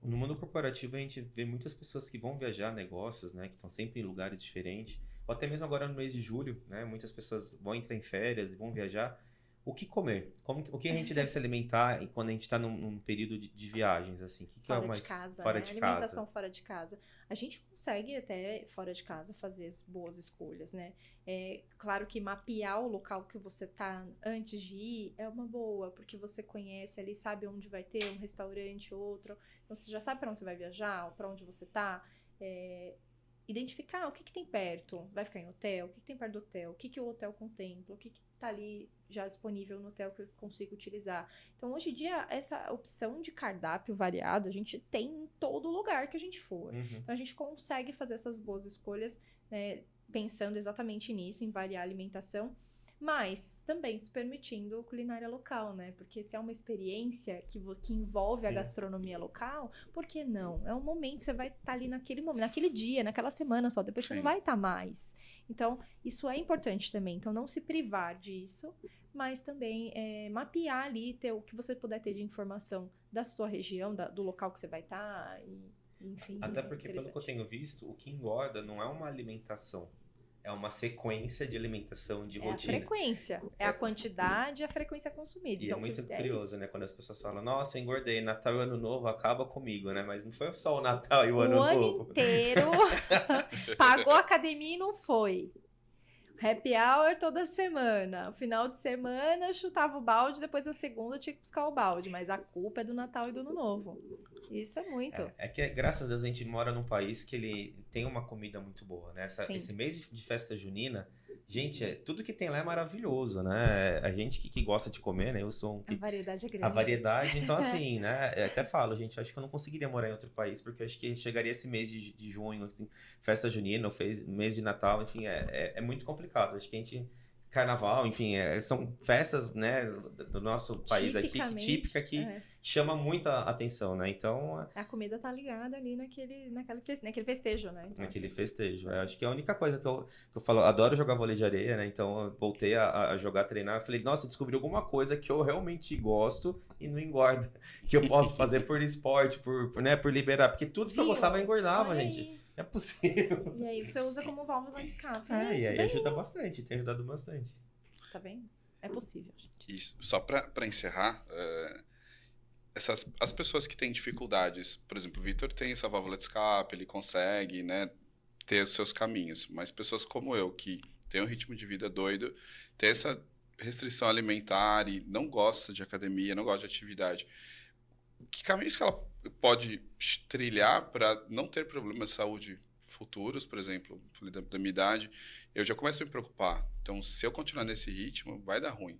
No mundo corporativo, a gente vê muitas pessoas que vão viajar negócios, né? Que estão sempre em lugares diferentes. Ou até mesmo agora no mês de julho, né? Muitas pessoas vão entrar em férias e vão viajar. O que comer? O que a gente deve se alimentar quando a gente está num período de viagens, assim? O que Fora é o mais de casa, fora né? de Alimentação casa? fora de casa. A gente consegue até fora de casa fazer as boas escolhas, né? É claro que mapear o local que você tá antes de ir é uma boa, porque você conhece ali, sabe onde vai ter um restaurante, outro. Então, você já sabe para onde você vai viajar, para onde você tá. Identificar o que tem perto. Vai ficar em hotel? O que tem perto do hotel? O que o hotel contempla? O que tá ali já disponível no hotel que eu consigo utilizar? Então, hoje em dia, essa opção de cardápio variado, a gente tem em todo lugar que a gente for. Então, a gente consegue fazer essas boas escolhas, né, pensando exatamente nisso, em variar a alimentação, mas também se permitindo culinária local, né? Porque se é uma experiência que envolve a gastronomia local, por que não? É um momento, você vai estar ali naquele momento, naquele dia, naquela semana só, depois você não vai estar mais. Então, isso é importante também. Então, não se privar disso, mas também mapear ali, ter o que você puder ter de informação da sua região, do local que você vai estar, enfim. Até porque, pelo que eu tenho visto, o que engorda não é uma alimentação. É uma sequência de alimentação, de rotina. É a frequência, é a quantidade e a frequência consumida. E então, é muito curioso, né? Quando as pessoas falam, nossa, eu engordei, Natal e Ano Novo acaba comigo, né? Mas não foi só o Natal e o Ano Novo. O ano inteiro pagou a academia e não foi. Happy hour toda semana. Final de semana, chutava o balde, depois na segunda tinha que buscar o balde. Mas a culpa é do Natal e do Ano Novo. Isso é muito. É que, graças a Deus, a gente mora num país que ele tem uma comida muito boa, né? Esse mês de festa junina, gente, tudo que tem lá é maravilhoso, né? A gente que gosta de comer, né? Eu sou A variedade é grande. A variedade, então assim, né? Eu até falo, gente, acho que eu não conseguiria morar em outro país, porque eu acho que chegaria esse mês de junho, assim, festa junina, mês de Natal, enfim, é muito complicado. Acho que a gente carnaval, enfim, são festas, né, do nosso país aqui, típica, que chama muita atenção, né? Então... A comida tá ligada ali naquele festejo, né? Então, naquele festejo. Eu acho que é a única coisa que eu falo, adoro jogar vôlei de areia, né? Então eu voltei a jogar, treinar, eu falei, nossa, descobri alguma coisa que eu realmente gosto e não engorda, que eu posso fazer por esporte, por liberar, porque tudo que eu gostava engordava, gente. É possível. E aí você usa como válvula de escape. E aí ajuda bastante, tem ajudado bastante. Tá vendo? É possível, gente. Isso. Só para encerrar, as pessoas que têm dificuldades, por exemplo, o Vitor tem essa válvula de escape, ele consegue, né, ter os seus caminhos, mas pessoas como eu, que tem um ritmo de vida doido, tem essa restrição alimentar e não gosta de academia, não gosta de atividade, que caminhos que ela pode trilhar para não ter problemas de saúde futuros, por exemplo, da minha idade, eu já começo a me preocupar. Então, se eu continuar nesse ritmo, vai dar ruim.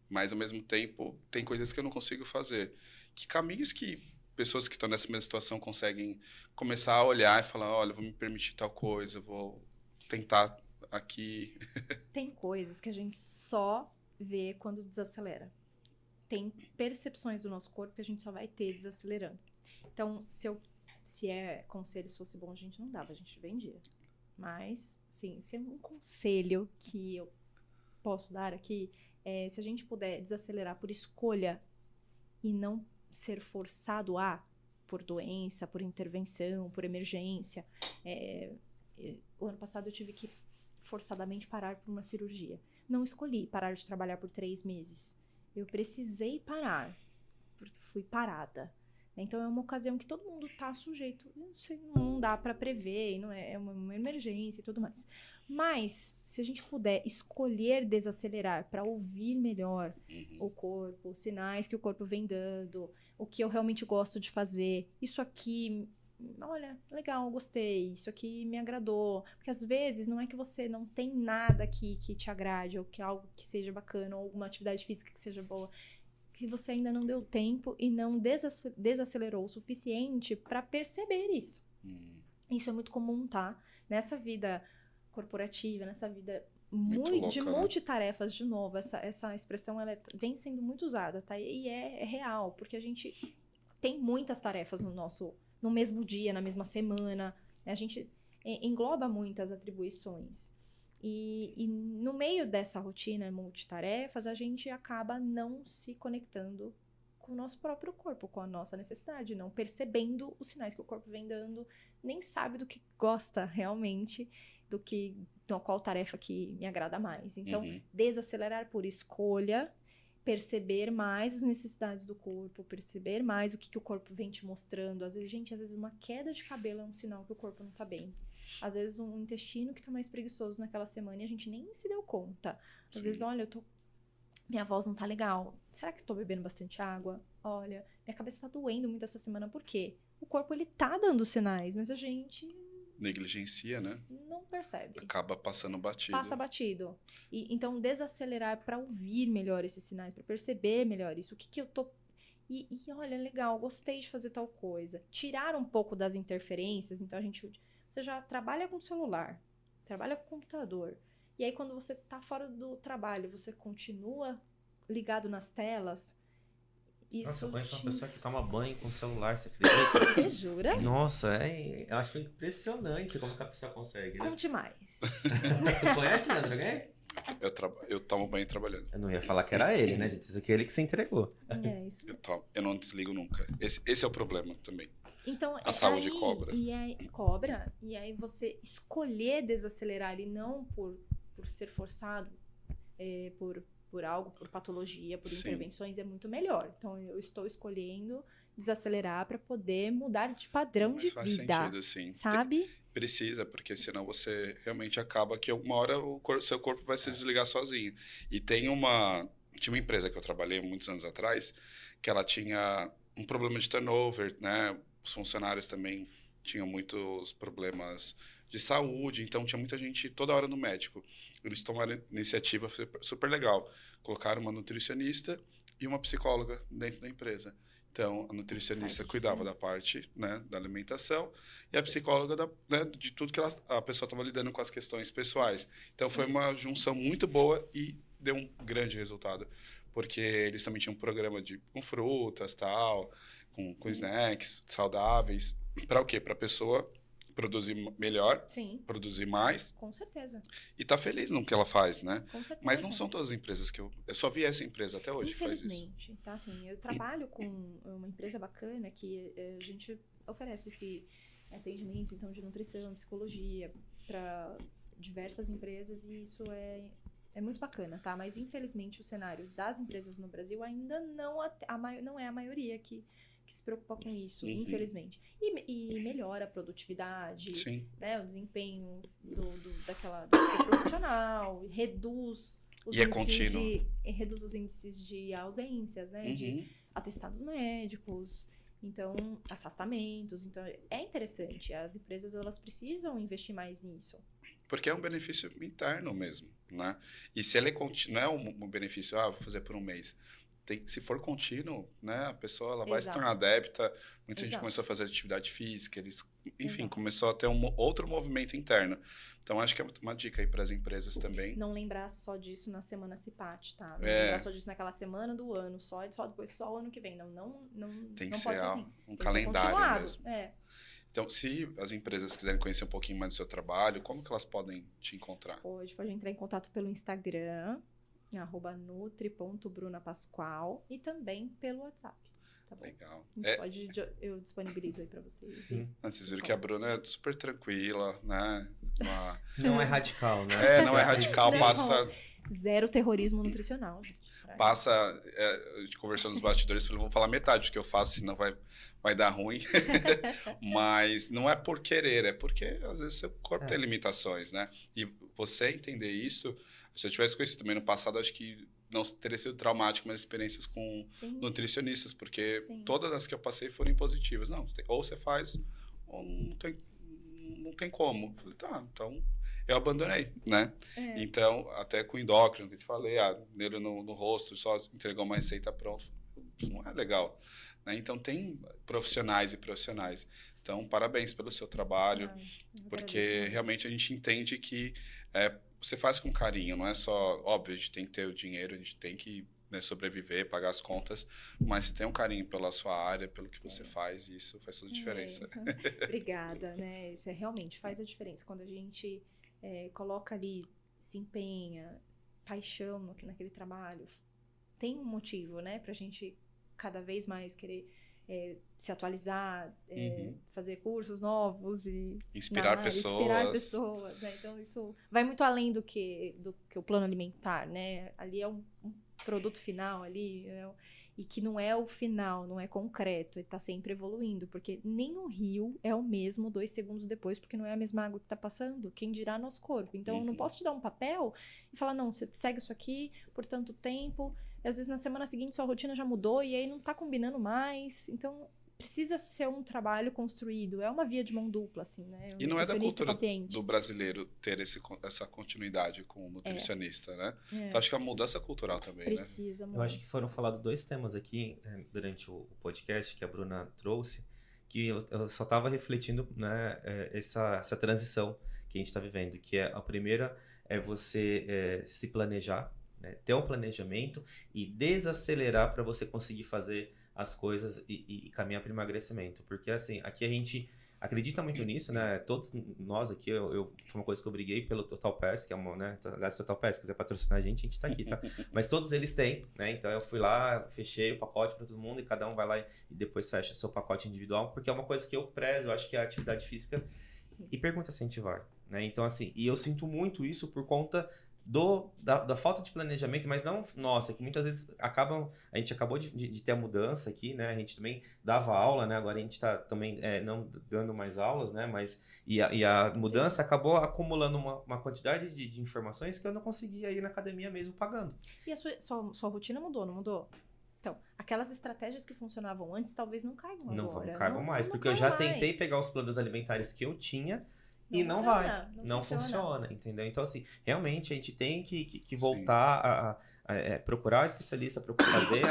Mas, ao mesmo tempo, tem coisas que eu não consigo fazer. Que caminhos que pessoas que estão nessa mesma situação conseguem começar a olhar e falar, olha, vou me permitir tal coisa, vou tentar aqui. Tem coisas que a gente só vê quando desacelera. Tem percepções do nosso corpo que a gente só vai ter desacelerando. Então, se é como se eles fossem bons, a gente não dava, a gente vendia. Mas, sim, se é um conselho que eu posso dar aqui, se a gente puder desacelerar por escolha e não ser forçado por doença, por intervenção, por emergência. O ano passado eu tive que forçadamente parar por uma cirurgia. Não escolhi parar de trabalhar por 3 meses. Eu precisei parar, porque fui parada. Então é uma ocasião que todo mundo está sujeito. Não dá para prever, não é uma emergência e tudo mais. Mas, se a gente puder escolher desacelerar para ouvir melhor o corpo, os sinais que o corpo vem dando, o que eu realmente gosto de fazer, isso aqui, olha, legal, gostei, isso aqui me agradou. Porque às vezes não é que você não tem nada aqui que te agrade, ou que algo que seja bacana, ou alguma atividade física que seja boa, que você ainda não deu tempo e não desacelerou o suficiente para perceber isso. Isso é muito comum, tá? Nessa vida corporativa, nessa vida de multitarefas, de novo, essa expressão ela vem sendo muito usada, tá? E é real, porque a gente tem muitas tarefas no mesmo dia, na mesma semana, né? A gente engloba muitas atribuições. E no meio dessa rotina multitarefas, a gente acaba não se conectando com o nosso próprio corpo, com a nossa necessidade, não percebendo os sinais que o corpo vem dando, nem sabe do que gosta realmente, qual tarefa que me agrada mais. Então, desacelerar por escolha, perceber mais as necessidades do corpo, perceber mais o que o corpo vem te mostrando. Às vezes uma queda de cabelo é um sinal que o corpo não tá bem. Às vezes um intestino que tá mais preguiçoso naquela semana e a gente nem se deu conta. Às vezes, olha, minha voz não tá legal. Será que eu tô bebendo bastante água? Olha, minha cabeça tá doendo muito essa semana. Por quê? O corpo, ele tá dando sinais, mas a gente negligencia, né? Não percebe. Acaba passando batido. Passa batido. Então, desacelerar para ouvir melhor esses sinais, para perceber melhor isso. O que eu tô... E olha, legal, gostei de fazer tal coisa. Tirar um pouco das interferências. Então, você já trabalha com celular, trabalha com computador. E aí, quando você tá fora do trabalho, você continua ligado nas telas. Nossa, eu conheço uma pessoa que toma banho com o celular, você acredita? Você jura? Nossa, eu acho impressionante como que a pessoa consegue, né? Conte mais. Tu conhece, Leandro, alguém? Eu tomo banho trabalhando. Eu não ia falar que era ele, né, gente? Isso aqui é ele que se entregou. Isso. Eu não desligo nunca. Esse é o problema também. Então, a saúde cobra. E aí você escolher desacelerar e não por ser forçado por algo, por patologia, por intervenções, é muito melhor. Então, eu estou escolhendo desacelerar para poder mudar de padrão de faz vida. Sentido, sim. Sabe? Precisa, porque senão você realmente acaba que uma hora seu corpo vai se desligar sozinho. E tinha uma empresa que eu trabalhei muitos anos atrás, que ela tinha um problema de turnover, né? Os funcionários também tinham muitos problemas de saúde, então tinha muita gente toda hora no médico. Eles tomaram iniciativa super legal. Colocaram uma nutricionista e uma psicóloga dentro da empresa. Então, a nutricionista Faz cuidava da diferença. parte, né, da alimentação e a psicóloga né, de tudo que a pessoa estava lidando com as questões pessoais. Então, foi Sim. uma junção muito boa e deu um grande resultado. Porque eles também tinham um programa com frutas, tal, com Sim. snacks saudáveis. Para o quê? Para a pessoa produzir melhor, Sim, produzir mais com certeza. e tá feliz no que ela faz, né? Com certeza. Mas não são todas as empresas que eu só vi essa empresa até hoje que faz isso. Infelizmente, tá? Assim, eu trabalho com uma empresa bacana que a gente oferece esse atendimento, então, de nutrição, psicologia para diversas empresas e isso é muito bacana, tá? Mas, infelizmente, o cenário das empresas no Brasil ainda não é a maioria que se preocupa com isso, infelizmente. E melhora a produtividade, Sim. né, o desempenho daquele profissional, reduz os E é índices contínuo. reduz os índices de ausências, né, de atestados médicos, então afastamentos, então é interessante. As empresas elas precisam investir mais nisso. Porque é um benefício interno mesmo, né? E se ele não é um benefício, vou fazer por um mês. Se for contínuo, né, a pessoa ela vai se tornar adepta. Muita gente começou a fazer atividade física, enfim, começou a ter outro movimento interno. Então, acho que é uma dica aí para as empresas também. Não lembrar só disso na semana CIPAT, tá? Não lembrar só disso naquela semana do ano, só depois só o ano que vem. Não Tem não que pode ser ser assim. um Tem que ser calendário continuado. mesmo. É. Então, se as empresas quiserem conhecer um pouquinho mais do seu trabalho, como que elas podem te encontrar? Hoje pode entrar em contato pelo Instagram, @nutri.brunapascoal e também pelo WhatsApp. Tá bom? Legal. Eu disponibilizo aí pra vocês. Sim. Vocês viram que a Bruna é super tranquila, né? Não é radical, né? Não é radical, Não. passa... Zero terrorismo nutricional, gente. Passa, a gente conversando nos bastidores, falei, vou falar metade do que eu faço, senão vai dar ruim. Mas não é por querer, é porque às vezes seu corpo tem limitações, né? E você entender isso, se eu tivesse conhecido também no passado, acho que não teria sido traumático minhas experiências com nutricionistas, porque todas as que eu passei foram positivas. Não, ou você faz, ou não tem como. Eu falei, tá, então eu abandonei, né? Então, até com o endócrino, que eu te falei, nele no rosto, só entregou uma receita pronta. Isso não é legal, né? Então, tem profissionais e profissionais. Então, parabéns pelo seu trabalho, porque realmente a gente entende que você faz com carinho, não é só... Óbvio, a gente tem que ter o dinheiro, a gente tem que sobreviver, pagar as contas, mas você tem um carinho pela sua área, pelo que você faz, e isso faz toda a diferença. Obrigada, né? Isso realmente faz a diferença. Quando a gente coloca ali, se empenha, paixão naquele trabalho, tem um motivo, né? Pra gente cada vez mais querer se atualizar, fazer cursos novos e inspirar pessoas, né? Então isso vai muito além do que o plano alimentar, né? Ali é um produto final ali, e que não é o final, não é concreto, ele tá sempre evoluindo, porque nem o rio é o mesmo 2 segundos depois, porque não é a mesma água que tá passando, quem dirá nosso corpo. Então eu não posso te dar um papel e falar, não, você segue isso aqui por tanto tempo, e às vezes na semana seguinte sua rotina já mudou e aí não tá combinando mais, então precisa ser um trabalho construído, é uma via de mão dupla, assim, né? E não é da cultura do brasileiro ter essa continuidade com o nutricionista, né? Então acho que é uma mudança cultural também, precisa, né? Eu acho que foram falados 2 temas aqui durante o podcast que a Bruna trouxe, que eu só estava refletindo, né, essa transição que a gente está vivendo, que a primeira é você se planejar, né, ter um planejamento e desacelerar para você conseguir fazer as coisas e caminhar para o emagrecimento. Porque, assim, aqui a gente acredita muito nisso, né? Todos nós aqui, foi uma coisa que eu briguei pelo Total Pass, que é uma, né? Aliás, Total Pass, se quiser patrocinar a gente tá aqui, tá? Mas todos eles têm, né? Então eu fui lá, fechei o pacote para todo mundo e cada um vai lá e depois fecha seu pacote individual, porque é uma coisa que eu prezo, eu acho que é a atividade física e pergunta incentivar, né? Então, assim, e eu sinto muito isso por conta da falta de planejamento, mas não, nossa, que muitas vezes a gente acabou de ter a mudança aqui, né, a gente também dava aula, né, agora a gente está também não dando mais aulas, né, mas, e a mudança acabou acumulando uma quantidade de informações que eu não conseguia ir na academia mesmo pagando. E a sua rotina mudou, não mudou? Então, aquelas estratégias que funcionavam antes talvez não caibam agora. Não caibam mais, porque eu já tentei pegar os planos alimentares que eu tinha, não funciona, entendeu? Então, assim, realmente a gente tem que voltar procurar um especialista para fazer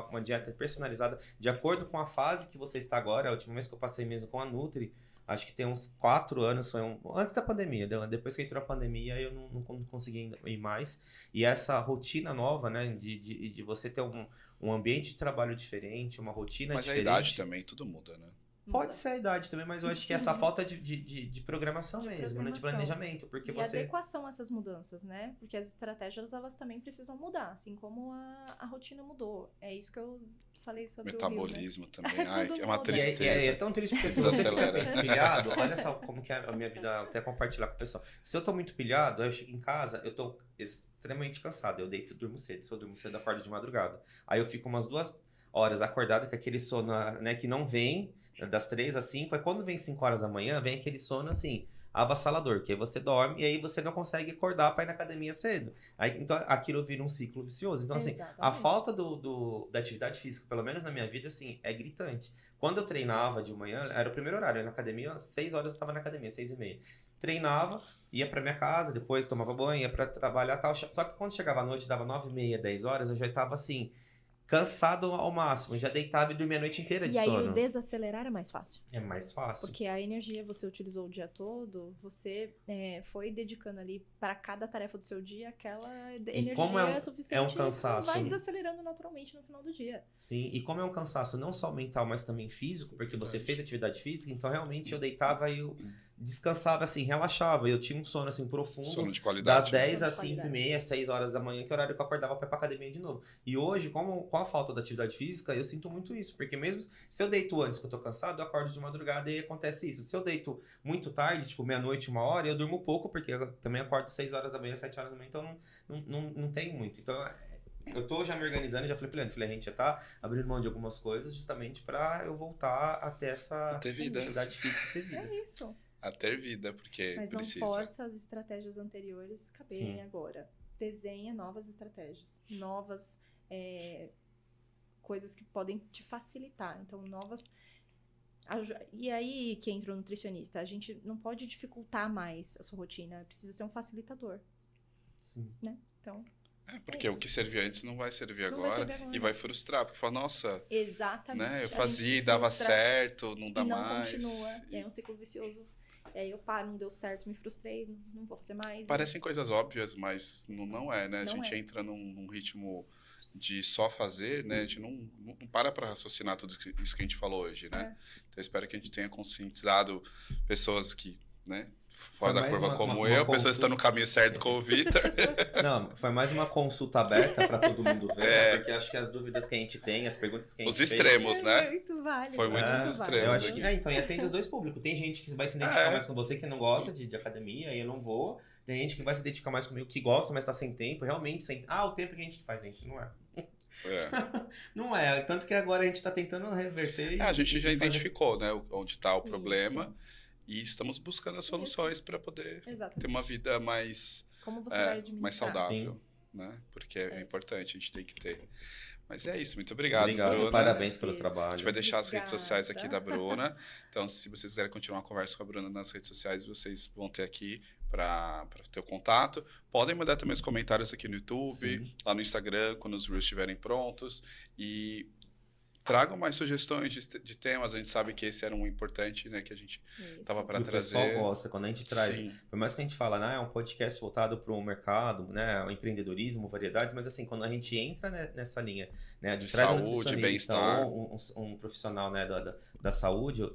uma dieta personalizada de acordo com a fase que você está agora. A última vez que eu passei mesmo com a Nutri, acho que tem uns 4 anos, antes da pandemia. Depois que entrou a pandemia, eu não consegui ir mais. E essa rotina nova, né, de você ter um ambiente de trabalho diferente, uma rotina diferente. Mas a idade também, tudo muda, né? Pode ser a idade também, mas eu acho que essa falta de programação mesmo, né? De planejamento. Porque e adequação a essas mudanças, né? Porque as estratégias, elas também precisam mudar, assim como a rotina mudou. É isso que eu falei sobre metabolismo o Rio, né? também. Ai, é uma muda. tristeza. É tão triste porque se você fica pilhado, olha só como que é a minha vida, até compartilhar com o pessoal. Se eu tô muito pilhado, eu chego em casa, eu tô extremamente cansado. Eu deito e durmo cedo. Se eu durmo cedo, eu acordo de madrugada. Aí eu fico umas 2 horas acordado com aquele sono, né, que não vem, das 3 às 5. Aí quando vem 5 horas da manhã, vem aquele sono assim, avassalador, que aí você dorme e aí você não consegue acordar para ir na academia cedo. Aí, então aquilo vira um ciclo vicioso. Então, assim, a falta da atividade física, pelo menos na minha vida, assim, é gritante. Quando eu treinava de manhã, era o primeiro horário, eu ia na academia, às 6 horas eu estava na academia, 6h30. Treinava, ia para minha casa, depois tomava banho, ia para trabalhar e tal. Só que quando chegava à noite, dava 9h30, 10 horas, eu já estava assim, cansado ao máximo, já deitava e dormia a noite inteira de sono. E aí o desacelerar é mais fácil. É mais fácil. Porque a energia você utilizou o dia todo, você foi dedicando ali para cada tarefa do seu dia, aquela energia como é suficiente. É um cansaço. Vai desacelerando naturalmente no final do dia. Sim, e como é um cansaço não só mental, mas também físico, porque você fez atividade física, então realmente eu deitava e eu descansava assim, relaxava. Eu tinha um sono assim profundo. Sono de qualidade. Das 10 às 5h30, 6 horas da manhã, que é o horário que eu acordava para ir pra academia de novo. E hoje, com a falta da atividade física, eu sinto muito isso. Porque mesmo se eu deito antes que eu tô cansado, eu acordo de madrugada e acontece isso. Se eu deito muito tarde, tipo meia-noite, 1h, eu durmo pouco, porque eu também acordo 6 horas da manhã, 7 horas da manhã, então não tem muito. Então, eu tô já me organizando, já falei pra ele, a gente já tá abrindo mão de algumas coisas justamente pra eu voltar a ter essa atividade física e ter vida. É isso. A ter vida, porque mas precisa. Não força as estratégias anteriores caberem agora. Desenha novas estratégias, novas coisas que podem te facilitar. Então, novas... E aí que entra o nutricionista. A gente não pode dificultar mais a sua rotina. Precisa ser um facilitador. Sim. Né? Então... porque o que servia antes não vai servir agora e vai frustrar, porque fala, nossa, exatamente. Né, eu fazia e dava certo, não dá mais. Continua, é um ciclo vicioso. E aí eu paro, não deu certo, me frustrei, não vou fazer mais. Parecem coisas óbvias, mas não é, né? Não a gente é. entra num ritmo de só fazer, né? A gente não para raciocinar tudo isso que a gente falou hoje, né? Então eu espero que a gente tenha conscientizado pessoas que, né? Fora da curva como eu, pessoas que estão no caminho certo com o Vitor. Não, foi mais uma consulta aberta para todo mundo ver, né? Porque acho que as dúvidas que a gente tem, as perguntas que a gente os extremos, né? Muito válido. Foi muito dos extremos. Eu acho que, então, e atende os dois públicos. Tem gente que vai se identificar mais com você, que não gosta de academia, e eu não vou. Tem gente que vai se identificar mais comigo, que gosta, mas tá sem tempo, realmente sem... o tempo que a gente faz, gente, não é. Não é, tanto que agora a gente tá tentando reverter. A gente já identificou, né, onde tá o problema. E estamos buscando as soluções para poder ter uma vida mais, como você vai mais saudável, né? Porque é importante, a gente tem que ter. Mas é isso, muito obrigado, Bruna. Parabéns pelo trabalho. A gente vai deixar as redes sociais aqui da Bruna. Então, se vocês quiserem continuar a conversa com a Bruna nas redes sociais, vocês vão ter aqui para ter o contato. Podem mandar também os comentários aqui no YouTube, lá no Instagram, quando os Reels estiverem prontos. E tragam mais sugestões de temas. A gente sabe que esse era um importante, né, que a gente tava para trazer. O pessoal gosta quando a gente traz. Por mais que a gente fala, né, é um podcast voltado para o mercado, né, o empreendedorismo, variedades, mas assim, quando a gente entra nessa linha, né, de saúde, bem-estar, um profissional, né, da saúde,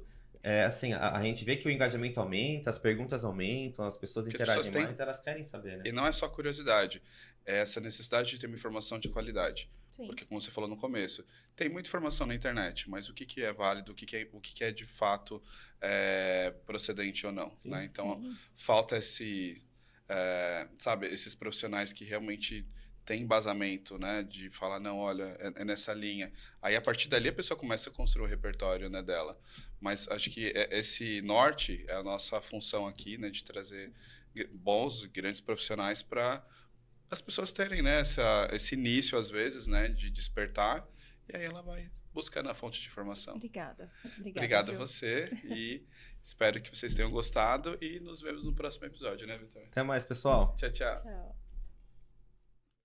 assim, a gente vê que o engajamento aumenta, as perguntas aumentam, as pessoas interagem mais, elas querem saber, né? E não é só curiosidade, é essa necessidade de ter uma informação de qualidade. Sim. Porque, como você falou no começo, tem muita informação na internet, mas o que é válido, o que é de fato procedente ou não, né? Então, falta esses profissionais que realmente têm embasamento, né? De falar, não, olha, é nessa linha. Aí, a partir dali, a pessoa começa a construir o repertório, né, dela. Mas acho que esse norte é a nossa função aqui, né? De trazer bons, grandes profissionais para as pessoas terem, né, esse início, às vezes, né, de despertar, e aí ela vai buscando a fonte de informação. Obrigado a você, e espero que vocês tenham gostado, e nos vemos no próximo episódio, né, Vitor? Até mais, pessoal. Tchau, tchau. Tchau.